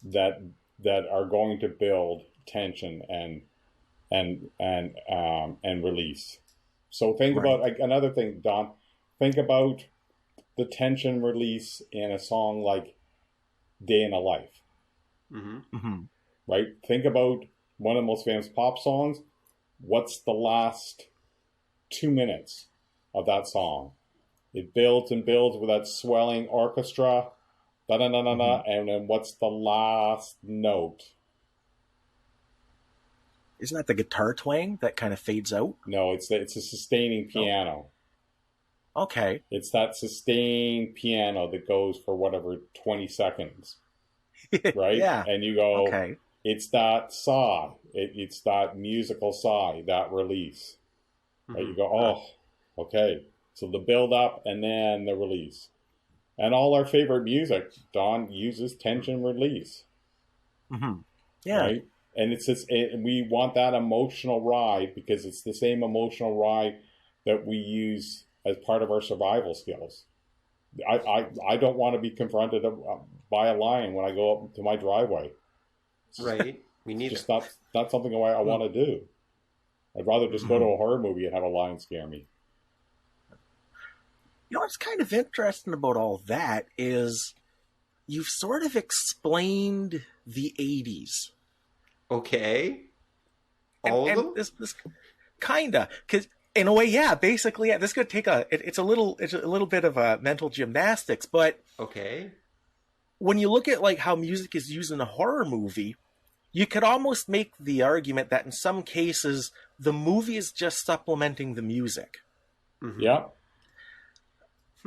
that are going to build tension and release. So think about another thing, Don. Think about the tension release in a song like "Day in a Life." Right? Think about one of the most famous pop songs. What's the last 2 minutes of that song? It builds and builds with that swelling orchestra, da-da-da-da-da, and then what's the last note? Isn't that the guitar twang that kind of fades out? No, it's a sustaining piano. Okay. It's that sustained piano that goes for whatever 20 seconds, right? Yeah. And you go, okay. It's that sigh. It's that musical sigh, that release. Right? You go, oh, okay. So the build up and then the release. And all our favorite music, Don, uses tension release. Yeah. Right? And it's just, we want that emotional ride because it's the same emotional ride that we use as part of our survival skills. I don't want to be confronted by a lion when I go up to my driveway. Right. Me neither. Just not something I want to do. I'd rather just go to a horror movie and have a lion scare me. What's kind of interesting about all that is you've sort of explained the 80s. Okay. All of them? This kinda, because in a way, yeah, basically, yeah. This could take it's a little bit of a mental gymnastics, but okay. When you look at like how music is used in a horror movie, you could almost make the argument that in some cases the movie is just supplementing the music. Yeah.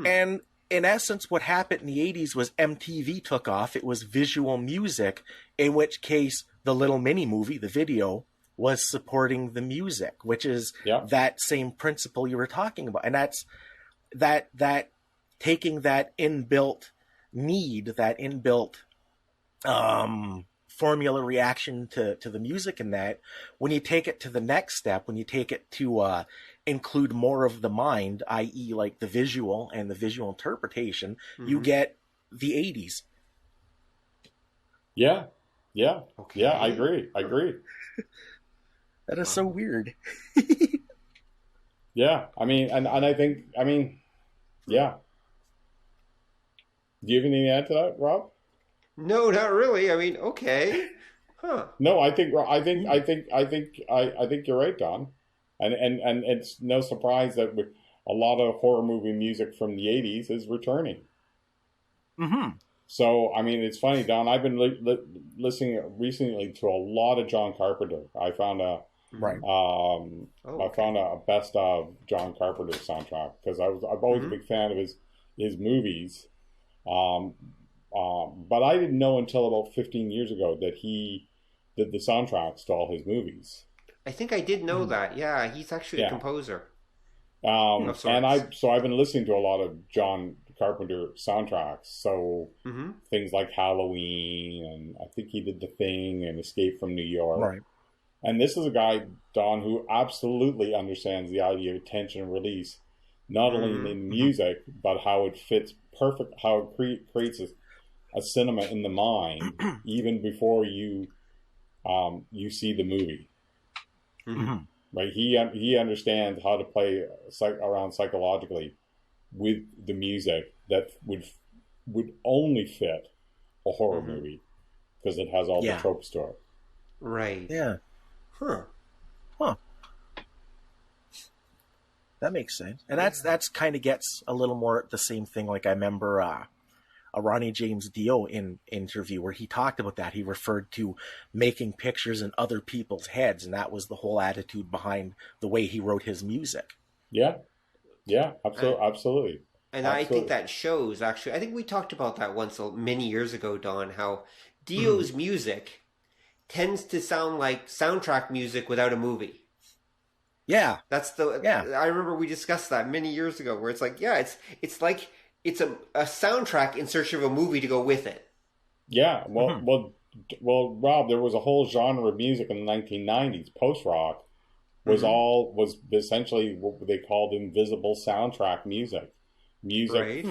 And in essence, what happened in the 80s was MTV took off. It was visual music, in which case the little mini movie, the video, was supporting the music, which is that same principle you were talking about. And that's that taking that inbuilt need, that inbuilt formula reaction to the music, and that when you take it to the next step, when you take it to include more of the mind, i.e. like the visual and the visual interpretation, you get the 80s. Yeah. Okay. Yeah, I agree. That is so weird. Yeah, I mean, and I think, yeah. Do you have anything to add to that, Rob? No, not really. I mean, okay. Huh. No, I think you're right, Don. And it's no surprise that a lot of horror movie music from the 80s is returning. So, I mean, it's funny, Don. I've been listening recently to a lot of John Carpenter. I found a best of John Carpenter soundtrack because I've always a big fan of his movies. But I didn't know until about 15 years ago that he did the soundtracks to all his movies. I think I did know that. Yeah, he's actually a composer. And I've been listening to a lot of John Carpenter soundtracks. So things like Halloween, and I think he did The Thing and Escape from New York. Right. And this is a guy, Don, who absolutely understands the idea of tension and release, not only in music, but how it fits perfect, how it creates a cinema in the mind even before you see the movie. Right? He understands how to play around psychologically with the music that would only fit a horror movie because it has all the tropes to it. Right. Yeah. Huh. That makes sense. And that's kind of gets a little more the same thing. Like I remember a Ronnie James Dio interview where he talked about that. He referred to making pictures in other people's heads, and that was the whole attitude behind the way he wrote his music. Yeah, absolutely. And I think that shows, actually. I think we talked about that once many years ago, Don, how Dio's music tends to sound like soundtrack music without a movie. Yeah. I remember we discussed that many years ago, where it's like, it's like it's a soundtrack in search of a movie to go with it. Yeah, well, Rob, there was a whole genre of music in the 1990s. Post-rock was essentially what they called invisible soundtrack music. Music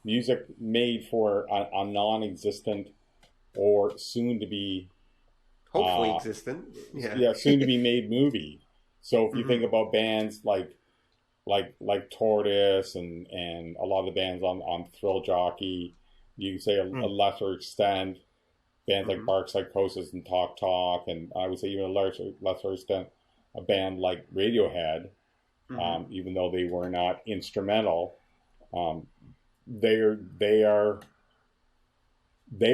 music made for a non-existent or soon to be hopefully existent. Soon to be made movie. So if you think about bands like Tortoise and a lot of the bands on Thrill Jockey, you can say a lesser extent bands like Bark Psychosis and Talk Talk, and I would say even a lesser extent a band like Radiohead, even though they were not instrumental, they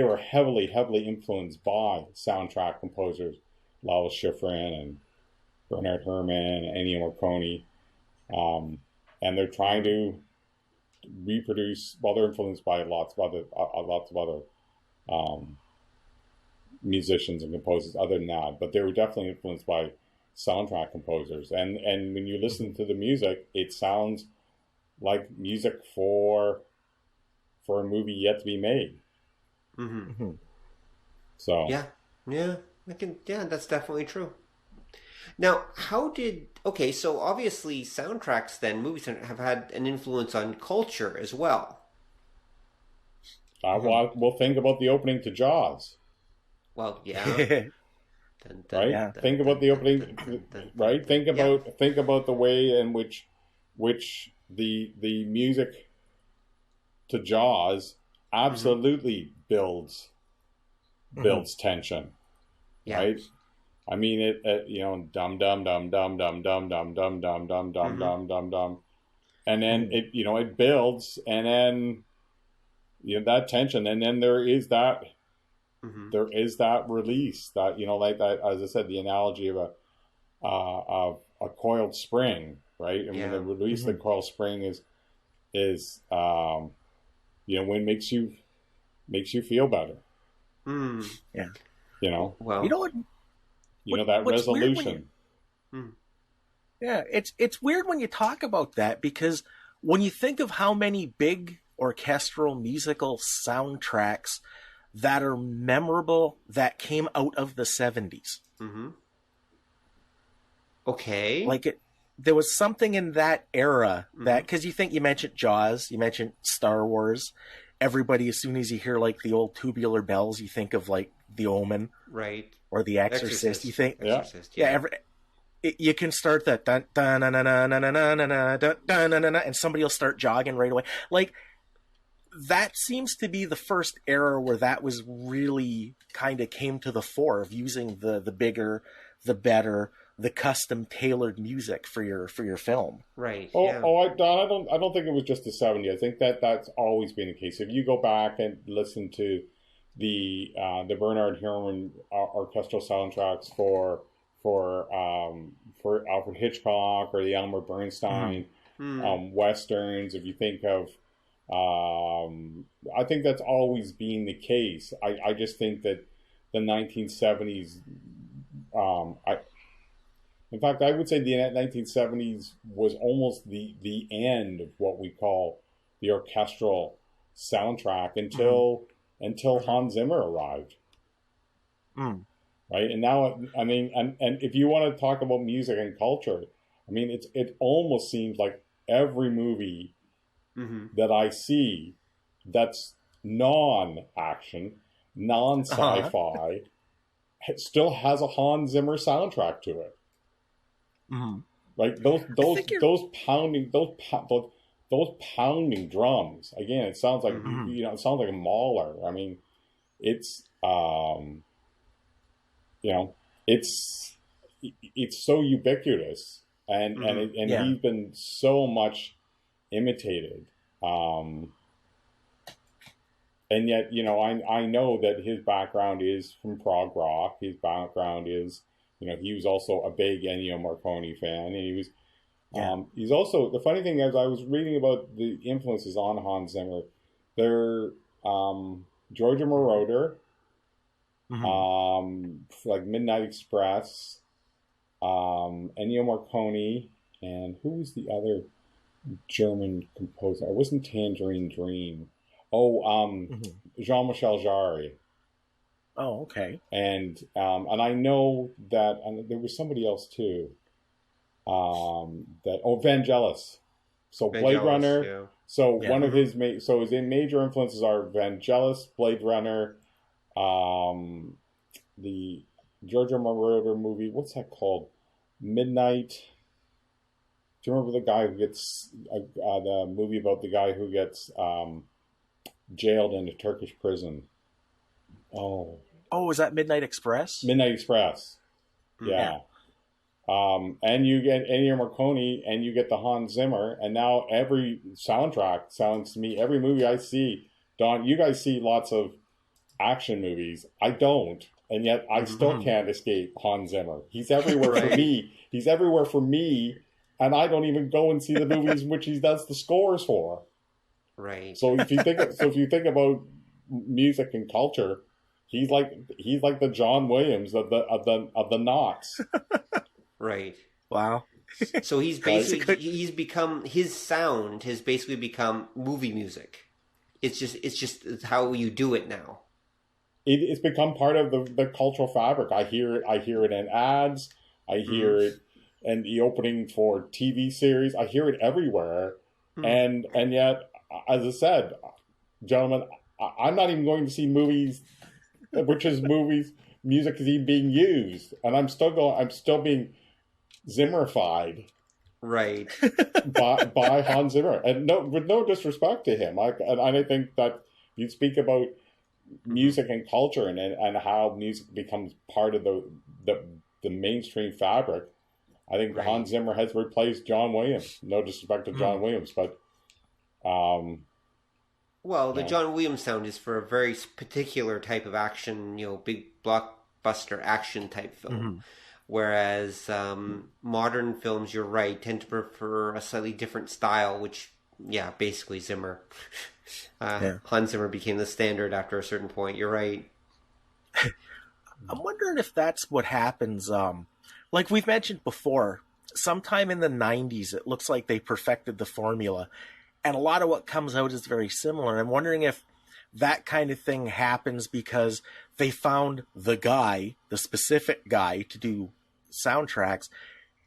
were heavily influenced by soundtrack composers, Lalo Schifrin and Bernard Herrmann and Ennio Morricone, and they're trying to reproduce. Well, they're influenced by lots of other musicians and composers. Other than that, but they were definitely influenced by soundtrack composers. And when you listen to the music, it sounds like music for a movie yet to be made. So that's definitely true. Now, so obviously soundtracks then, movies have had an influence on culture as well. We'll think about the opening to Jaws. Well, yeah. Right? Think about the opening, right? Think about the way in which the music to Jaws absolutely builds tension, right? I mean, it dum dum dum dum dum dum dum dum dum dum dum dum dum dum, and then it builds, and then that tension, and then there is that release that like that, as I said, the analogy of a coiled spring, right? And when the release of the coiled spring is when it makes you feel better. Yeah. Well, that resolution. Yeah, it's weird when you talk about that, because when you think of how many big orchestral musical soundtracks that are memorable that came out of the 70s. Okay. Like there was something in that era that, because you mentioned Jaws, you mentioned Star Wars. Everybody, as soon as you hear like the old tubular bells, you think of like The Omen, right, or The Exorcist. You think, yeah. You can start that dun dun dun dun dun dun dun dun dun dun, and somebody will start jogging right away. Like that seems to be the first era where that was really kind of came to the fore, of using the bigger, the better, the custom tailored music for your film. Right. Don, I don't think it was just the 70s. I think that's always been the case. If you go back and listen to the Bernard Herrmann orchestral soundtracks for Alfred Hitchcock or the Elmer Bernstein westerns, if you think of, I think that's always been the case. I just think that the 1970s, in fact, I would say the 1970s was almost the end of what we call the orchestral soundtrack until Hans Zimmer arrived. Right? And now, I mean, and if you want to talk about music and culture, I mean, it almost seems like every movie that I see that's non-action, non-sci-fi, still has a Hans Zimmer soundtrack to it. Like those pounding drums. Again, it sounds like it sounds like a mauler. I mean, it's it's so ubiquitous, and he's been so much imitated. And yet, I know that his background is from prog rock. His background is, he was also a big Ennio Morricone fan, and he was. He's also, the funny thing is, I was reading about the influences on Hans Zimmer. They're Giorgio Moroder, like Midnight Express, Ennio Morricone, and who was the other German composer? It wasn't Tangerine Dream. Jean-Michel Jarre. Oh, okay. And I know that, and there was somebody else too. Vangelis. So Blade Runner, So one of his his major influences are Vangelis, Blade Runner, the Giorgio Moroder movie. What's that called? Midnight. Do you remember the guy who gets the movie about the guy who gets jailed in a Turkish prison? Oh, is that Midnight Express? Midnight Express. Yeah. And you get Ennio Morricone, and you get the Hans Zimmer, and now every soundtrack sounds to me, every movie I see, Don, you guys see lots of action movies. I don't, and yet I still can't escape Hans Zimmer. He's everywhere for me. He's everywhere for me, and I don't even go and see the movies in which he does the scores for. Right. So if you think about music and culture, he's like the John Williams of the knots. Right. Wow. So his sound has basically become movie music. It's just how you do it now. It's become part of the cultural fabric. I hear it in ads. I hear it in the opening for TV series. I hear it everywhere. And yet, as I said, gentlemen, I'm not even going to see movies, music is even being used, and I'm still being Zimmerified, right, by Hans Zimmer, and with no disrespect to him. I think that you speak about music and culture and how music becomes part of the mainstream fabric. I think Hans Zimmer has replaced John Williams. No disrespect to John Williams, but the John Williams sound is for a very particular type of action, big blockbuster action type film. Whereas modern films, you're right, tend to prefer a slightly different style, which, basically Zimmer. Hans Zimmer became the standard after a certain point. You're right. I'm wondering if that's what happens. Like we've mentioned before, sometime in the 90s, it looks like they perfected the formula. And a lot of what comes out is very similar. I'm wondering if that kind of thing happens because they found the specific guy to do soundtracks.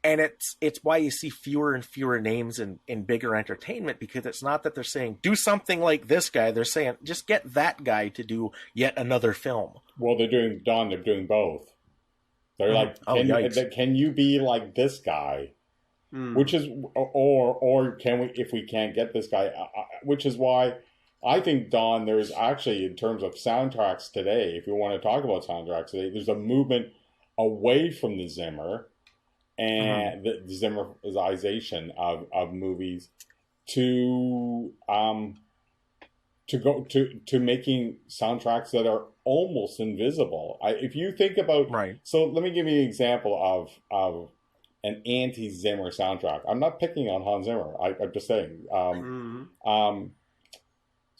And it's why you see fewer and fewer names in bigger entertainment, because it's not that they're saying, do something like this guy. They're saying, just get that guy to do yet another film. Well, they're doing both. They're like, can you be like this guy? Which is, or can we, if we can't get this guy, which is why I think, Don, there's actually, in terms of soundtracks today, if you want to talk about soundtracks today, there's a movement away from the Zimmer and the Zimmerization of movies to go to making soundtracks that are almost invisible. If you think about, so let me give you an example of an anti-Zimmer soundtrack. I'm not picking on Hans Zimmer. I'm just saying.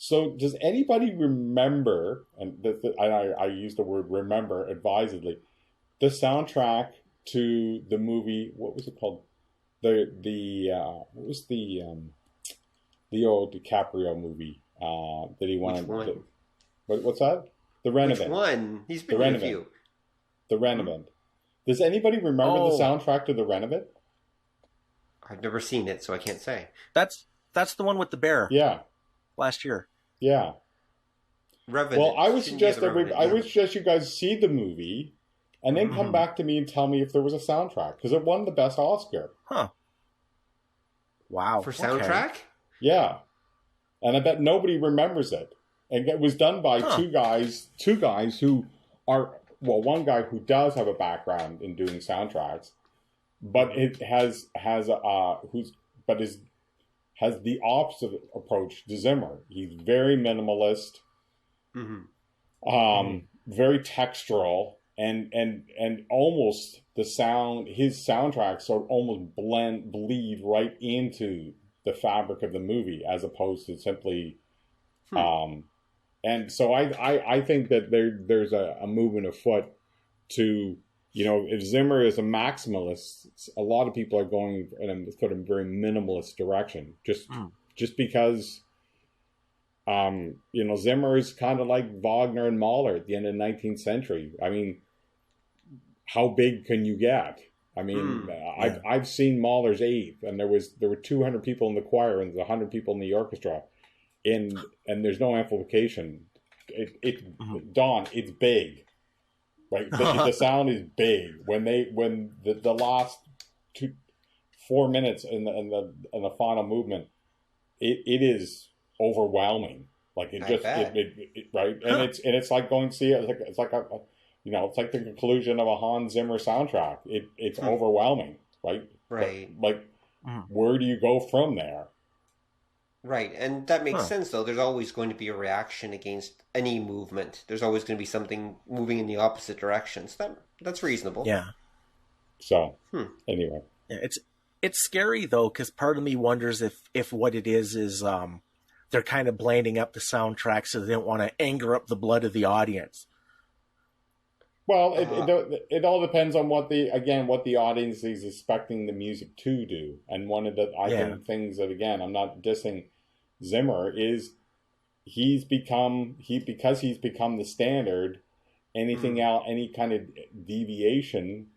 So does anybody remember, and I use the word remember advisedly, the soundtrack to the movie, what was it called? What was the old DiCaprio movie that he wanted? Which one? What's that? The Revenant. Which one? He's been in a few. The Revenant. Does anybody remember the soundtrack to The Revenant? I've never seen it, so I can't say. That's the one with the bear. Yeah. Last year. Yeah. Revenant. Well, I would suggest you guys see the movie and then come back to me and tell me if there was a soundtrack, because it won the best Oscar. Huh. Wow. For soundtrack? Yeah. And I bet nobody remembers it. And it was done by two guys who are, well, one guy who does have a background in doing soundtracks, but it has the opposite approach to Zimmer. He's very minimalist, very textural, and almost his soundtracks sort of almost bleed right into the fabric of the movie, as opposed to simply, and so I think that there's a movement afoot to, if Zimmer is a maximalist, a lot of people are going in a sort of very minimalist direction, just because, Zimmer is kind of like Wagner and Mahler at the end of the 19th century. I mean, how big can you get? I mean, I've seen Mahler's Eighth, and there were 200 people in the choir and 100 people in the orchestra, and there's no amplification. Don, it's big, right? The sound is big when the last 4 minutes in the final movement, it is overwhelming. Like it just right, and it's like going to see it. It's like a it's like the conclusion of a Hans Zimmer soundtrack. It's overwhelming, right? Right. Like, where do you go from there? Right, and that makes sense, though. There's always going to be a reaction against any movement. There's always going to be something moving in the opposite direction. So that's reasonable. Yeah. So, anyway. Yeah, it's scary, though, because part of me wonders if what it is they're kind of blanding up the soundtrack so they don't want to anger up the blood of the audience. Well, it all depends on what the audience is expecting the music to do. And one of the think things that, again, I'm not dissing Zimmer, is because he's become the standard. Anything else, any kind of deviation,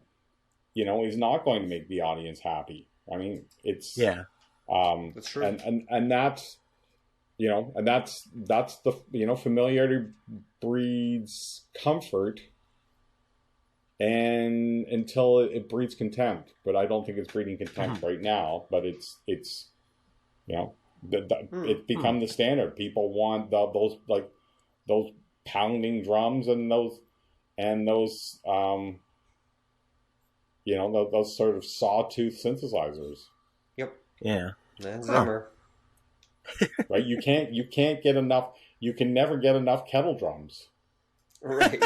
is not going to make the audience happy. I mean, it's that's true, and that's. And that's the familiarity breeds comfort, and until it breeds contempt. But I don't think it's breeding contempt right now. But it's it's become the standard. People want those pounding drums and those those sort of sawtooth synthesizers. Yep. Yeah. That's Zimmer. Right, you can't get enough. You can never get enough kettle drums. Right.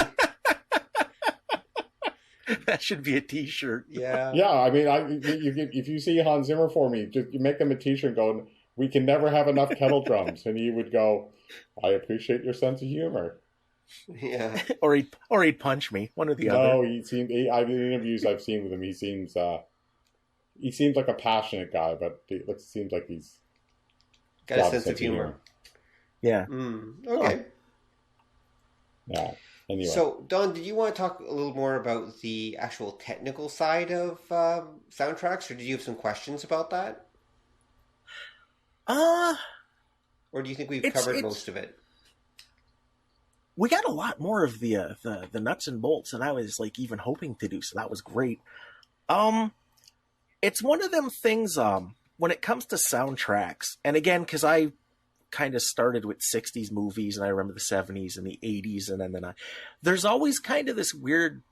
That should be a T-shirt. Yeah. Yeah, I mean, if you see Hans Zimmer for me, you make him a T-shirt going, "We can never have enough kettle drums," and he would go, "I appreciate your sense of humor." Yeah. or he'd punch me. One or the other. No, in interviews I've seen with him, he seems like a passionate guy, but it seems like he's got a sense of humor. Yeah. Okay. Yeah. Anyway. So, Don, did you want to talk a little more about the actual technical side of soundtracks, or did you have some questions about that? Or do you think we've covered most of it? We got a lot more of the nuts and bolts than I was even hoping to do, so that was great. It's one of them things. When it comes to soundtracks, and again, because I kind of started with 60s movies, and I remember the 70s and the 80s, and then there's always kind of this weird,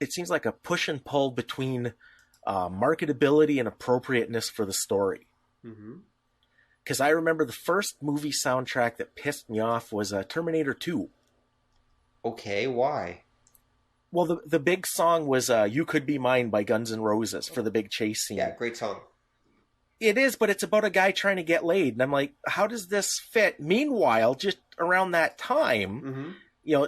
it seems like a push and pull between marketability and appropriateness for the story. Because I remember the first movie soundtrack that pissed me off was Terminator 2. Okay, why? Well, the big song was You Could Be Mine by Guns N' Roses for the big chase scene. Yeah, great song. It is, but it's about a guy trying to get laid. And I'm like, how does this fit? Meanwhile, just around that time,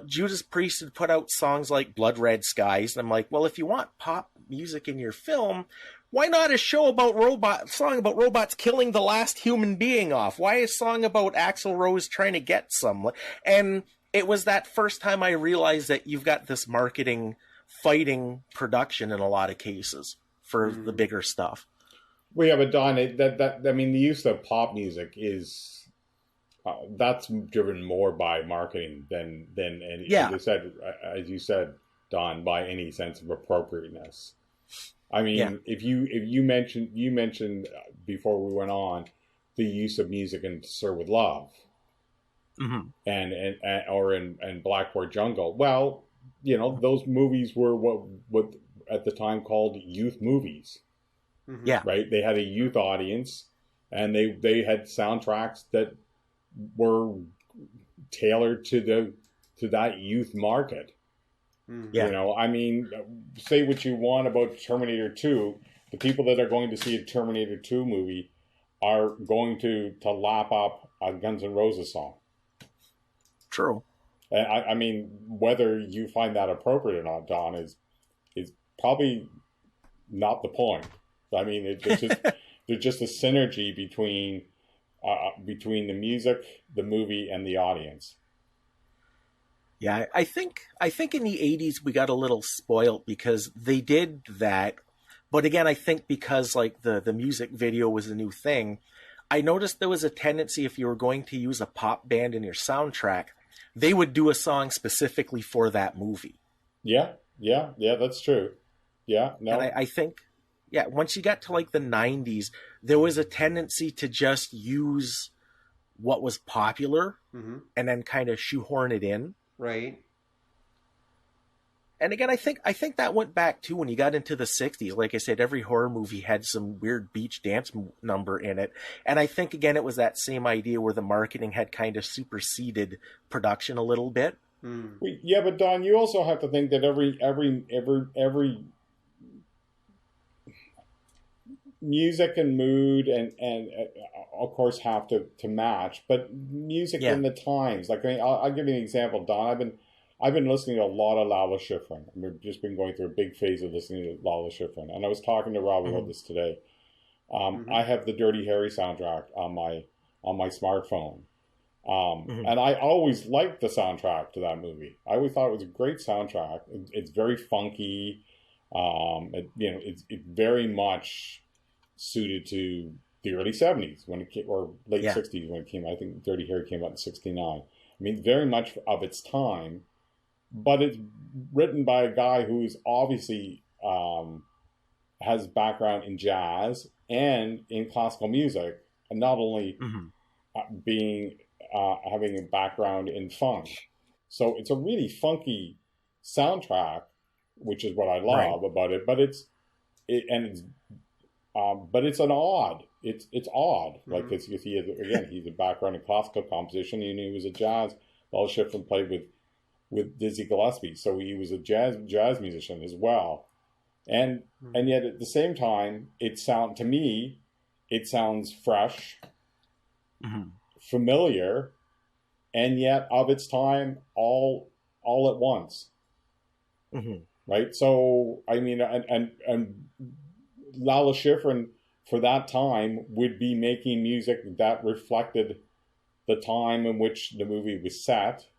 Judas Priest had put out songs like Blood Red Skies. And I'm like, well, if you want pop music in your film, why not a song about robots killing the last human being off? Why a song about Axl Rose trying to get someone? And it was that first time I realized that you've got this marketing fighting production in a lot of cases for the bigger stuff. Well, yeah, but Don, the use of pop music is that's driven more by marketing than as you said, Don, by any sense of appropriateness. I mean, if you mentioned before we went on the use of music in To Serve with Love, and in Blackboard Jungle. Well, those movies were what at the time called youth movies. Yeah. Right. They had a youth audience, and they had soundtracks that were tailored to that youth market. Yeah. Say what you want about Terminator 2. The people that are going to see a Terminator 2 movie are going to lap up a Guns N' Roses song. True. And whether you find that appropriate or not, Don, is probably not the point. There's just a synergy between the music, the movie, and the audience. Yeah, I think in the 80s we got a little spoiled because they did that But again, I think because like the music video was a new thing, I noticed there was a tendency if you were going to use a pop band in your soundtrack, they would do a song specifically for that movie. Yeah, that's true. Yeah, no. And I think, once you got to like the 90s, there was a tendency to just use what was popular and then kind of shoehorn it in. Right. And again, I think that went back to when you got into the 60s. Like I said, every horror movie had some weird beach dance number in it. And I think, again, it was that same idea where the marketing had kind of superseded production a little bit. Yeah, but Don, you also have to think that every music and mood and of course have to match, but music in the times. Like, I mean, I'll give you an example, Don. I've been listening to a lot of Lala Schifrin. I've just been going through a big phase of listening to Lala Schifrin. And I was talking to Rob about this today. I have the Dirty Harry soundtrack on my smartphone. And I always liked the soundtrack to that movie. I always thought it was a great soundtrack. It's very funky. It's very much suited to the early 70s when it came, or late 60s when it came. I think Dirty Harry came out in 69. I mean, very much of its time. But it's written by a guy who's obviously has background in jazz and in classical music, and not only having a background in funk. So it's a really funky soundtrack, which is what I love about it. But it's odd. Like he's a background in classical composition, and he was a jazz. Lala Schifrin played with Dizzy Gillespie, so he was a jazz musician as well, and yet at the same time, it sounds fresh, familiar, and yet of its time, all at once, right? So I mean, and Lala Schifrin for that time would be making music that reflected the time in which the movie was set.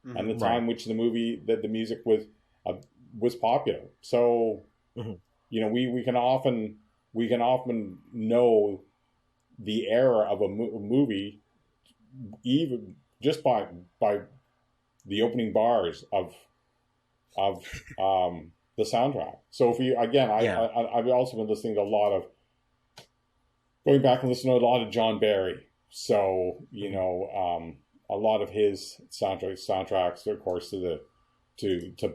And the time which the music was popular. So we can often know the era of a movie even just by the opening bars of the soundtrack. So if you I've also been listening to going back and listening to a lot of John Barry. So a lot of his soundtracks, of course, to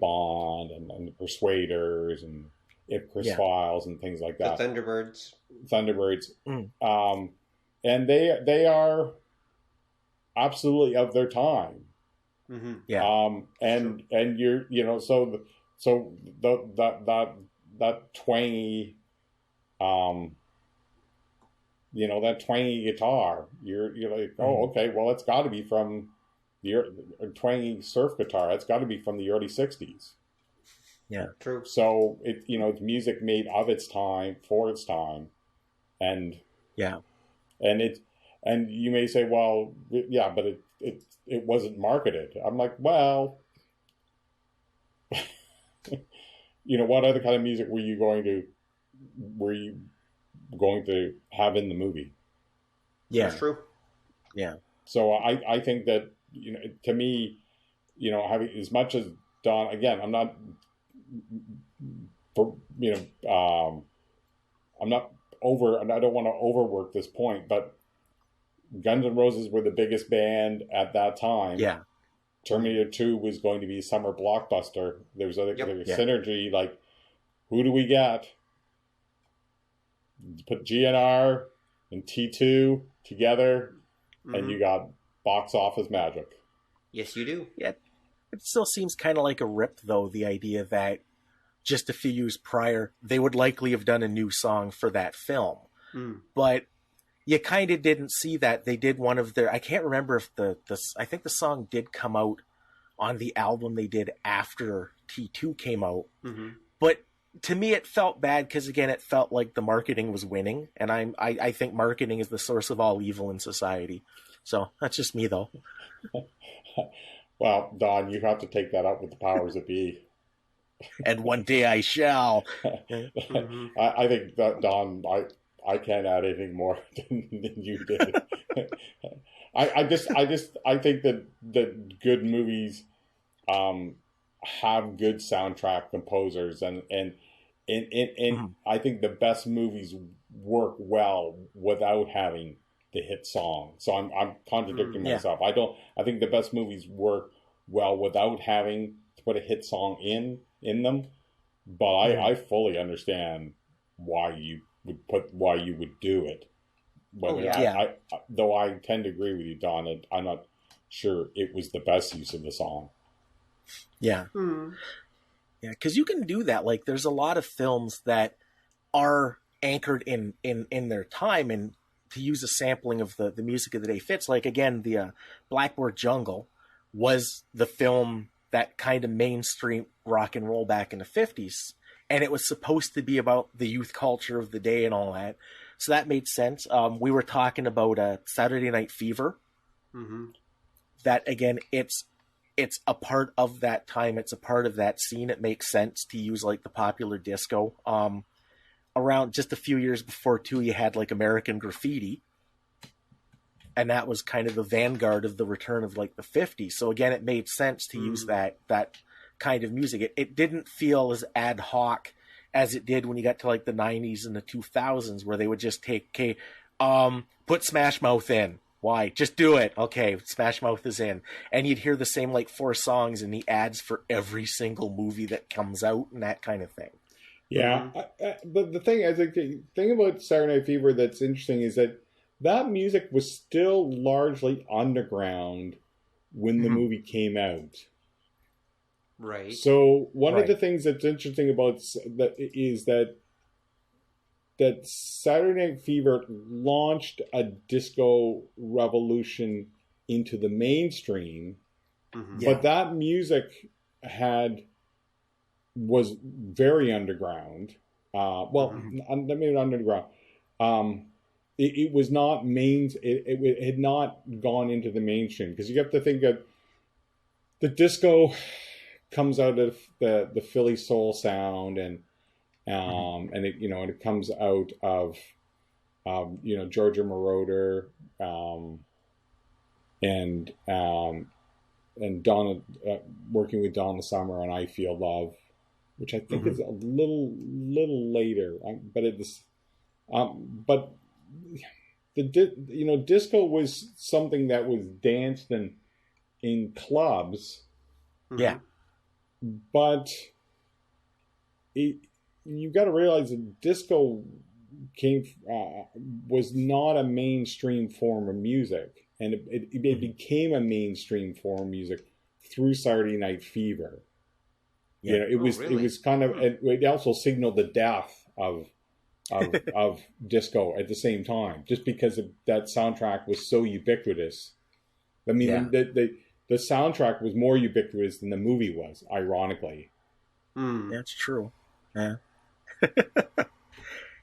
Bond and the Persuaders and Ipcris Files and things like that. The Thunderbirds. And they are absolutely of their time. And you're so that twangy that twangy guitar, you're like, oh, okay, well, it's got to be from the twangy surf guitar. It's got to be from the early 60s. Yeah, true. So it's music made of its time, for its time. And and you may say, well, yeah, but it wasn't marketed. I'm like, well, what other kind of music were you going to have in the movie? That's true. So I think that to me, having as much as Don, again, I'm not over, and I don't want to overwork this point, but Guns N' Roses were the biggest band at that time. Terminator 2 was going to be a summer blockbuster. There was synergy. Like, who do we get? Put GNR and T2 together, and you got box office magic. Yes, you do. Yeah, it still seems kind of like a rip, though, the idea that just a few years prior, they would likely have done a new song for that film. But you kind of didn't see that. They did one of their, I can't remember if I think the song did come out on the album they did after T2 came out. But to me, it felt bad because, again, it felt like the marketing was winning. And I think marketing is the source of all evil in society. So that's just me, though. Well, Don, you have to take that up with the powers that be. And one day I shall. I think that, Don, I can't add anything more than you did. I think that good movies have good soundtrack composers, and I think the best movies work well without having the hit song. So I'm contradicting myself. I think the best movies work well without having to put a hit song in them. But I fully understand why you would do it. Though I tend to agree with you, Don. I'm not sure it was the best use of the song. Yeah. Yeah, because you can do that. Like, there's a lot of films that are anchored in their time, and to use a sampling of the music of the day fits. Like, again, the Blackboard Jungle was the film that kind of mainstream rock and roll back in the 50s, and it was supposed to be about the youth culture of the day and all that. So that made sense. We were talking about Saturday Night Fever. That, again, it's a part of that time. It's a part of that scene. It makes sense to use like the popular disco. Around just a few years before too, you had like American Graffiti, and that was kind of the vanguard of the return of like the 50s. So again, it made sense to use that kind of music. It didn't feel as ad hoc as it did when you got to like the 90s and the 2000s, where they would just put Smash Mouth in. Why? Just do it. Okay, Smash Mouth is in. And you'd hear the same like 4 songs in the ads for every single movie that comes out and that kind of thing. Yeah. But the thing, I think, the thing about Saturday Night Fever that's interesting is that music was still largely underground when the movie came out. Right. So one of the things that's interesting about that is that Saturday Night Fever launched a disco revolution into the mainstream, but that music was very underground. Maybe not underground. It was not it had not gone into the mainstream, because you have to think that the disco comes out of the Philly soul sound, and it comes out of Georgia Moroder, and Donna, working with Donna Summer on I Feel Love, which I think is a little later, but disco was something that was danced in clubs. Yeah. But you got to realize that disco was not a mainstream form of music, and it became a mainstream form of music through Saturday Night Fever. Yeah. It was kind of, it also signaled the death of disco at the same time, just because that soundtrack was so ubiquitous. I mean, the soundtrack was more ubiquitous than the movie was, ironically. That's true. Yeah.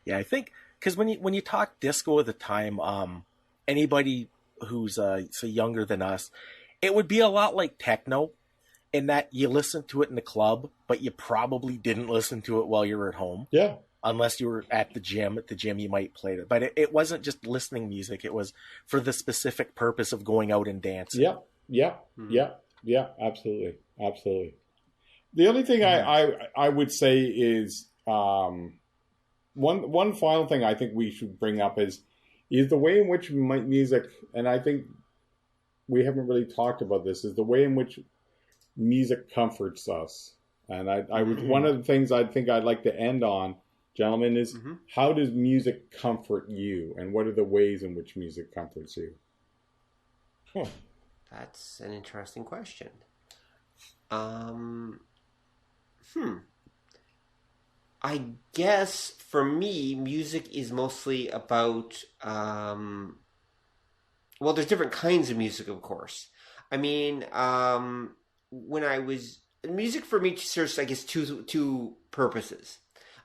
Yeah, I think because when you talk disco at the time, anybody who's say younger than us, it would be a lot like techno, in that you listen to it in the club, but you probably didn't listen to it while you were at home. Yeah. Unless you were at the gym. At the gym, you might play it. But it wasn't just listening music. It was for the specific purpose of going out and dancing. Yeah, absolutely. The only thing I would say is one final thing I think we should bring up is the way in which music, and I think we haven't really talked about this, is the way in which music comforts us. And I would one of the things I think I'd like to end on, gentlemen, is how does music comfort you, and what are the ways in which music comforts you? That's an interesting question. I guess for me, music is mostly about, there's different kinds of music, of course. I mean, music for me serves, I guess, two purposes.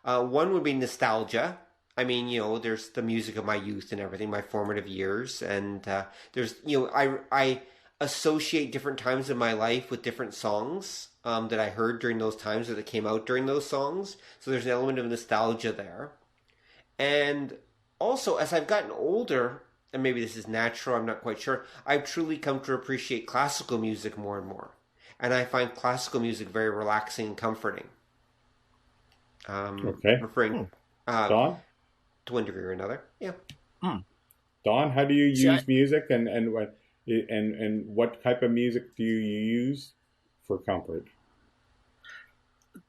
One would be nostalgia. I mean, there's the music of my youth and everything, my formative years. And there's, I associate different times of my life with different songs. that I heard during those times or that came out during those songs. So there's an element of nostalgia there. And also, as I've gotten older, and maybe this is natural, I'm not quite sure, I've truly come to appreciate classical music more and more. And I find classical music very relaxing and comforting. Okay. Referring Don? to one degree or another. Yeah. Don, how do you use music, and what type of music do you use for comfort?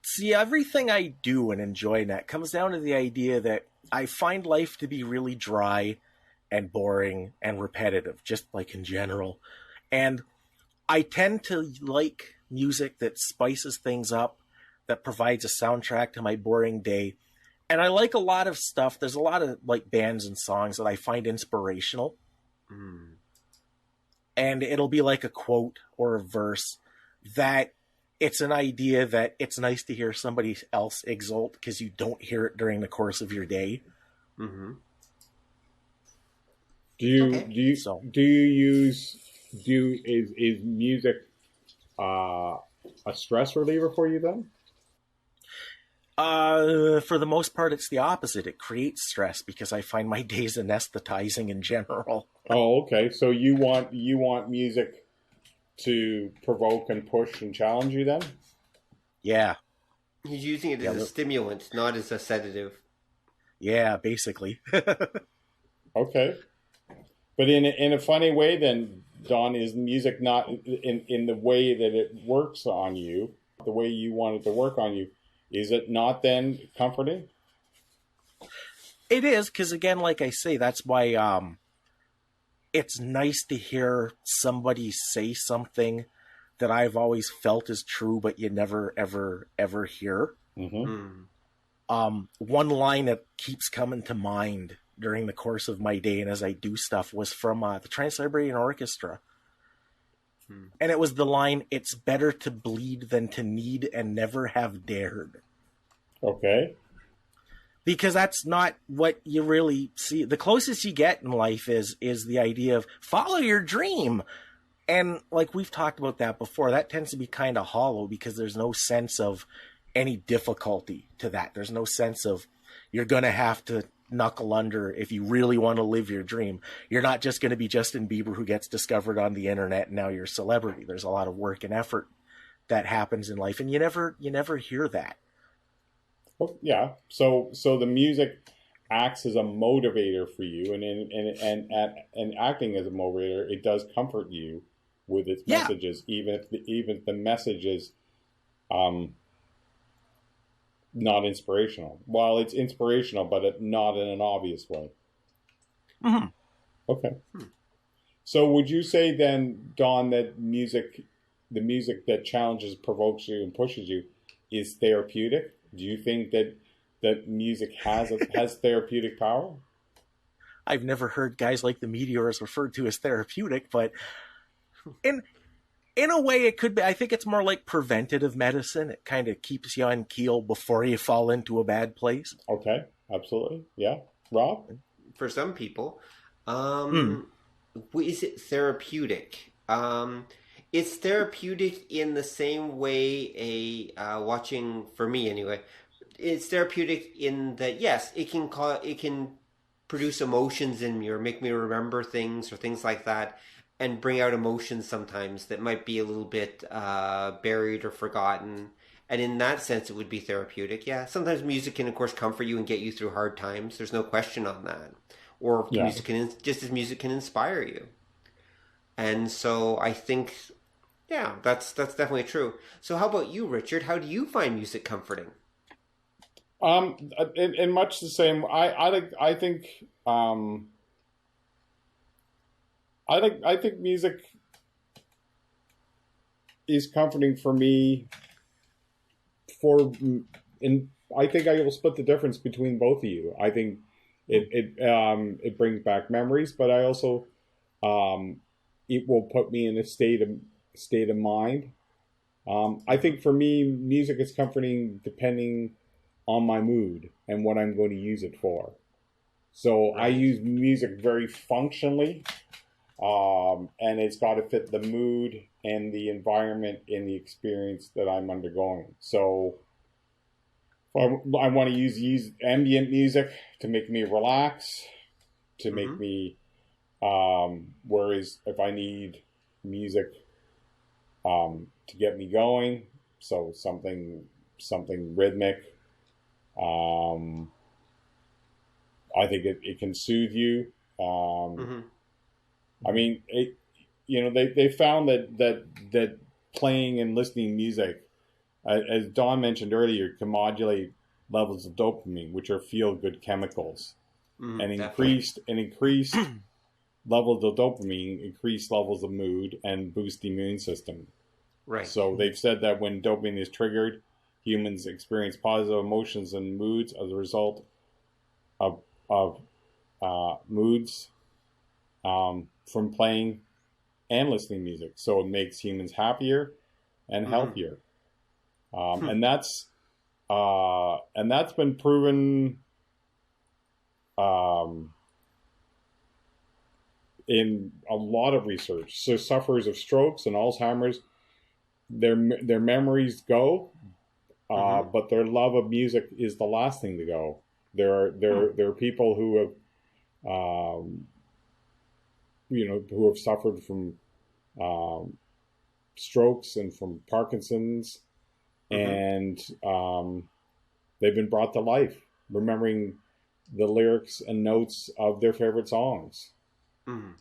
See, everything I do and enjoy that comes down to the idea that I find life to be really dry and boring and repetitive, just like in general. And I tend to like music that spices things up, that provides a soundtrack to my boring day. And I like a lot of stuff. There's a lot of like bands and songs that I find inspirational. And it'll be like a quote or a verse that it's an idea that it's nice to hear somebody else exult because you don't hear it during the course of your day. Mm-hmm. Is music a stress reliever for you then? For the most part, it's the opposite. It creates stress because I find my days anesthetizing in general. Oh, okay. So you want music to provoke and push and challenge you then? Yeah. He's using it as a stimulant, not as a sedative. Yeah, basically. Okay. But in a funny way then, Don, is music not in the way that it works on you, the way you want it to work on you, is it not then comforting? It is, because again, like I say, that's why it's nice to hear somebody say something that I've always felt is true, but you never, ever hear. One line that keeps coming to mind during the course of my day and as I do stuff was from the Trans-Siberian Orchestra. And it was the line, "It's better to bleed than to need and never have dared." Okay. Because that's not what you really see. The closest you get in life is the idea of follow your dream. And like we've talked about that before, that tends to be kind of hollow because there's no sense of any difficulty to that. There's no sense of you're going to have to knuckle under if you really want to live your dream. You're not just going to be Justin Bieber who gets discovered on the internet and now you're a celebrity. There's a lot of work and effort that happens in life, and you never hear that. Well, yeah. So the music acts as a motivator for you, and acting as a motivator, it does comfort you with its messages, even if the message is not inspirational. Well, it's inspirational, but not in an obvious way. Mm-hmm. Okay. So would you say then, Don, that the music that challenges, provokes you, and pushes you is therapeutic? Do you think that music has therapeutic power? I've never heard guys like the Meteors referred to as therapeutic, but in a way it could be. I think it's more like preventative medicine. It kind of keeps you on keel before you fall into a bad place. Okay, absolutely. Yeah. Rob? For some people, is it therapeutic? It's therapeutic in the same way watching, for me anyway, it's therapeutic in that, yes, it can produce emotions in me or make me remember things or things like that, and bring out emotions sometimes that might be a little bit buried or forgotten. And in that sense, it would be therapeutic. Yeah, sometimes music can, of course, comfort you and get you through hard times. There's no question on that. Or music can, just as music can inspire you. And so I think, yeah, that's definitely true. So how about you, Richard? How do you find music comforting? In much the same. I think music is comforting for me. I think I will split the difference between both of you. I think it brings back memories, but I also it will put me in a state of mind. I think for me, music is comforting depending on my mood and what I'm going to use it for. So I use music very functionally, and it's got to fit the mood and the environment and the experience that I'm undergoing. So I want to use ambient music to make me relax, to make me, whereas if I need music to get me going, so something rhythmic, I think it can soothe you. I mean, they found that playing and listening music, as Don mentioned earlier, can modulate levels of dopamine, which are feel-good chemicals, and increased levels of dopamine increase levels of mood and boost the immune system. Right. So they've said that when dopamine is triggered, humans experience positive emotions and moods as a result of moods from playing and listening music. So it makes humans happier and healthier. And that's been proven in a lot of research. So sufferers of strokes and Alzheimer's, their memories go, but their love of music is the last thing to go. There are people who have who have suffered from strokes and from Parkinson's, and they've been brought to life, remembering the lyrics and notes of their favorite songs. There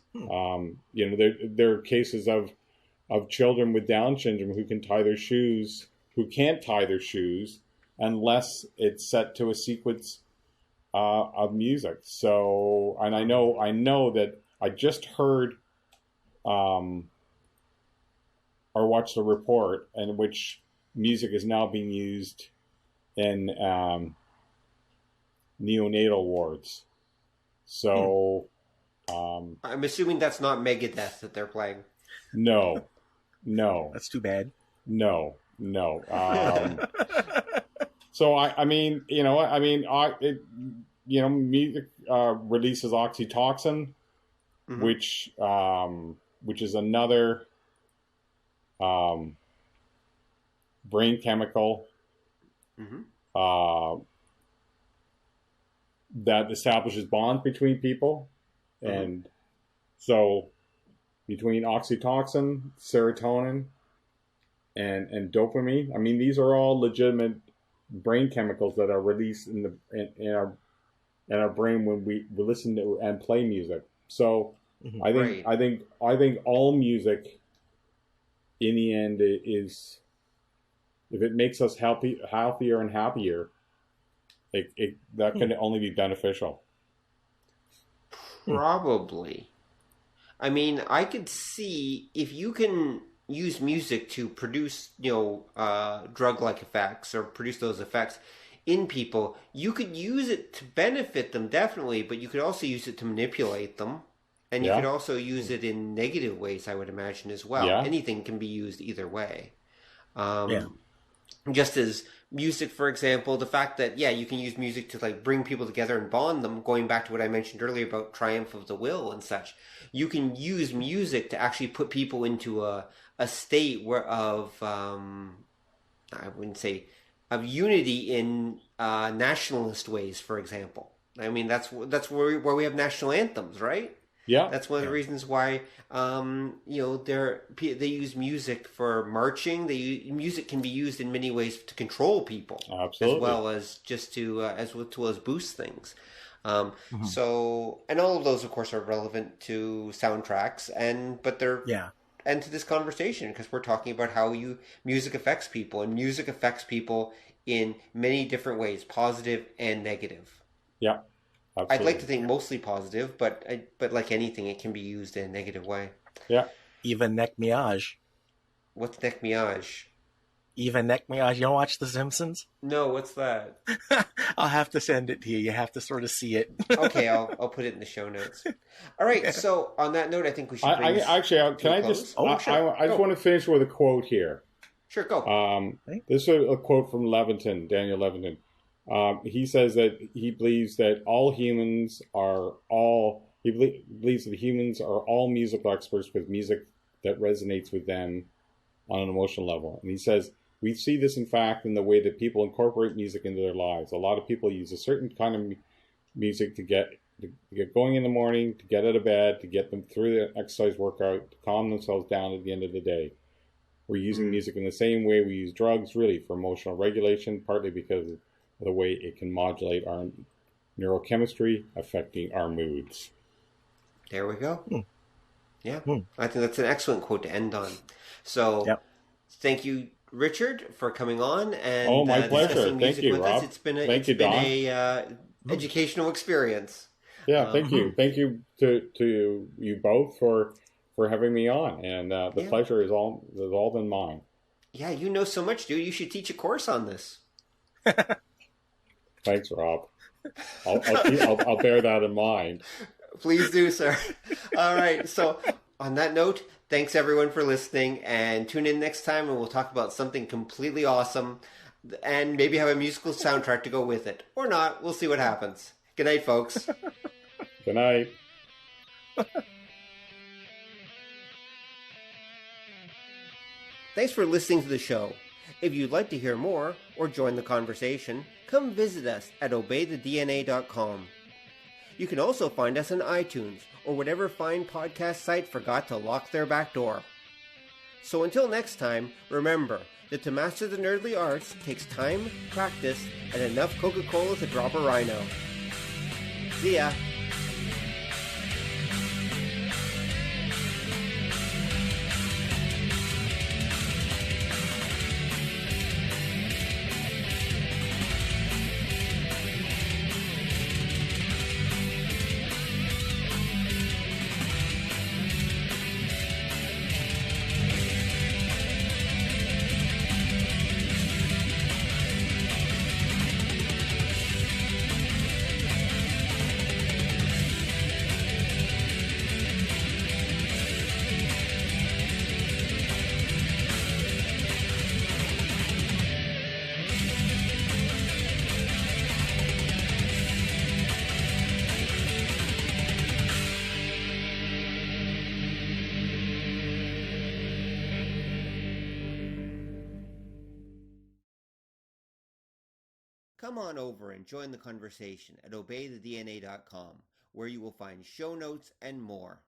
are cases of children with Down syndrome who can't tie their shoes unless it's set to a sequence of music. So, and I know that I just heard or watched a report in which music is now being used in neonatal wards. So, I'm assuming that's not Megadeth that they're playing. No. That's too bad. No. So music releases oxytocin, which is another brain chemical that establishes bonds between people, and so between oxytocin, serotonin, and dopamine. I mean, these are all legitimate brain chemicals that are released in our brain when we listen to and play music. So I think all music in the end is, if it makes us healthier and happier, that can only be beneficial. Probably. I mean, I could see if you can use music to produce, drug-like effects or produce those effects in people, you could use it to benefit them, definitely, but you could also use it to manipulate them. And you could also use it in negative ways, I would imagine, as well. Yeah. Anything can be used either way. Just as music, for example, the fact that, you can use music to bring people together and bond them, going back to what I mentioned earlier about triumph of the will and such. You can use music to actually put people into a state of unity in nationalist ways, for example. I mean, that's where we have national anthems, right? Yeah, that's one of the reasons why they use music for marching. Music can be used in many ways to control people, absolutely, as well as just to as well as boost things. So, and all of those, of course, are relevant to soundtracks, but they're and to this conversation, because we're talking about how music affects people, and music affects people in many different ways, positive and negative. Yeah. Absolutely. I'd like to think mostly positive, but like anything, it can be used in a negative way. Yeah. Even neck miage. What's neck miage? Even neck miage. You don't watch The Simpsons? No, what's that? I'll have to send it to you. You have to sort of see it. Okay, I'll put it in the show notes. All right. So on that note, I think we should. Can I just? Sure. I just want to finish with a quote here. Sure, go. This is a quote from Levitan, Daniel Levitan. He says that he believes that humans are all musical experts with music that resonates with them on an emotional level. And he says, we see this, in fact, in the way that people incorporate music into their lives. A lot of people use a certain kind of music to get going in the morning, to get out of bed, to get them through the exercise workout, to calm themselves down at the end of the day. We're using music in the same way we use drugs, really, for emotional regulation, partly because of the way it can modulate our neurochemistry, affecting our moods. There we go. Yeah, I think that's an excellent quote to end on. So, Thank you, Richard, for coming on and my pleasure. discussing music Thank you, with Rob. us. It's been Thank a educational experience. Yeah, thank you. Thank you to you both for having me on, and the pleasure has all been mine. Yeah, you know so much, dude. You should teach a course on this. Thanks, Rob. I'll bear that in mind. Please do, sir. All right. So, on that note, thanks everyone for listening, and tune in next time, and we'll talk about something completely awesome, and maybe have a musical soundtrack to go with it, or not. We'll see what happens. Good night, folks. Good night. Thanks for listening to the show. If you'd like to hear more or join the conversation, come visit us at obeythedna.com. You can also find us on iTunes or whatever fine podcast site forgot to lock their back door. So until next time, remember that to master the nerdly arts takes time, practice, and enough Coca-Cola to drop a rhino. See ya! Come on over and join the conversation at obeythedna.com, where you will find show notes and more.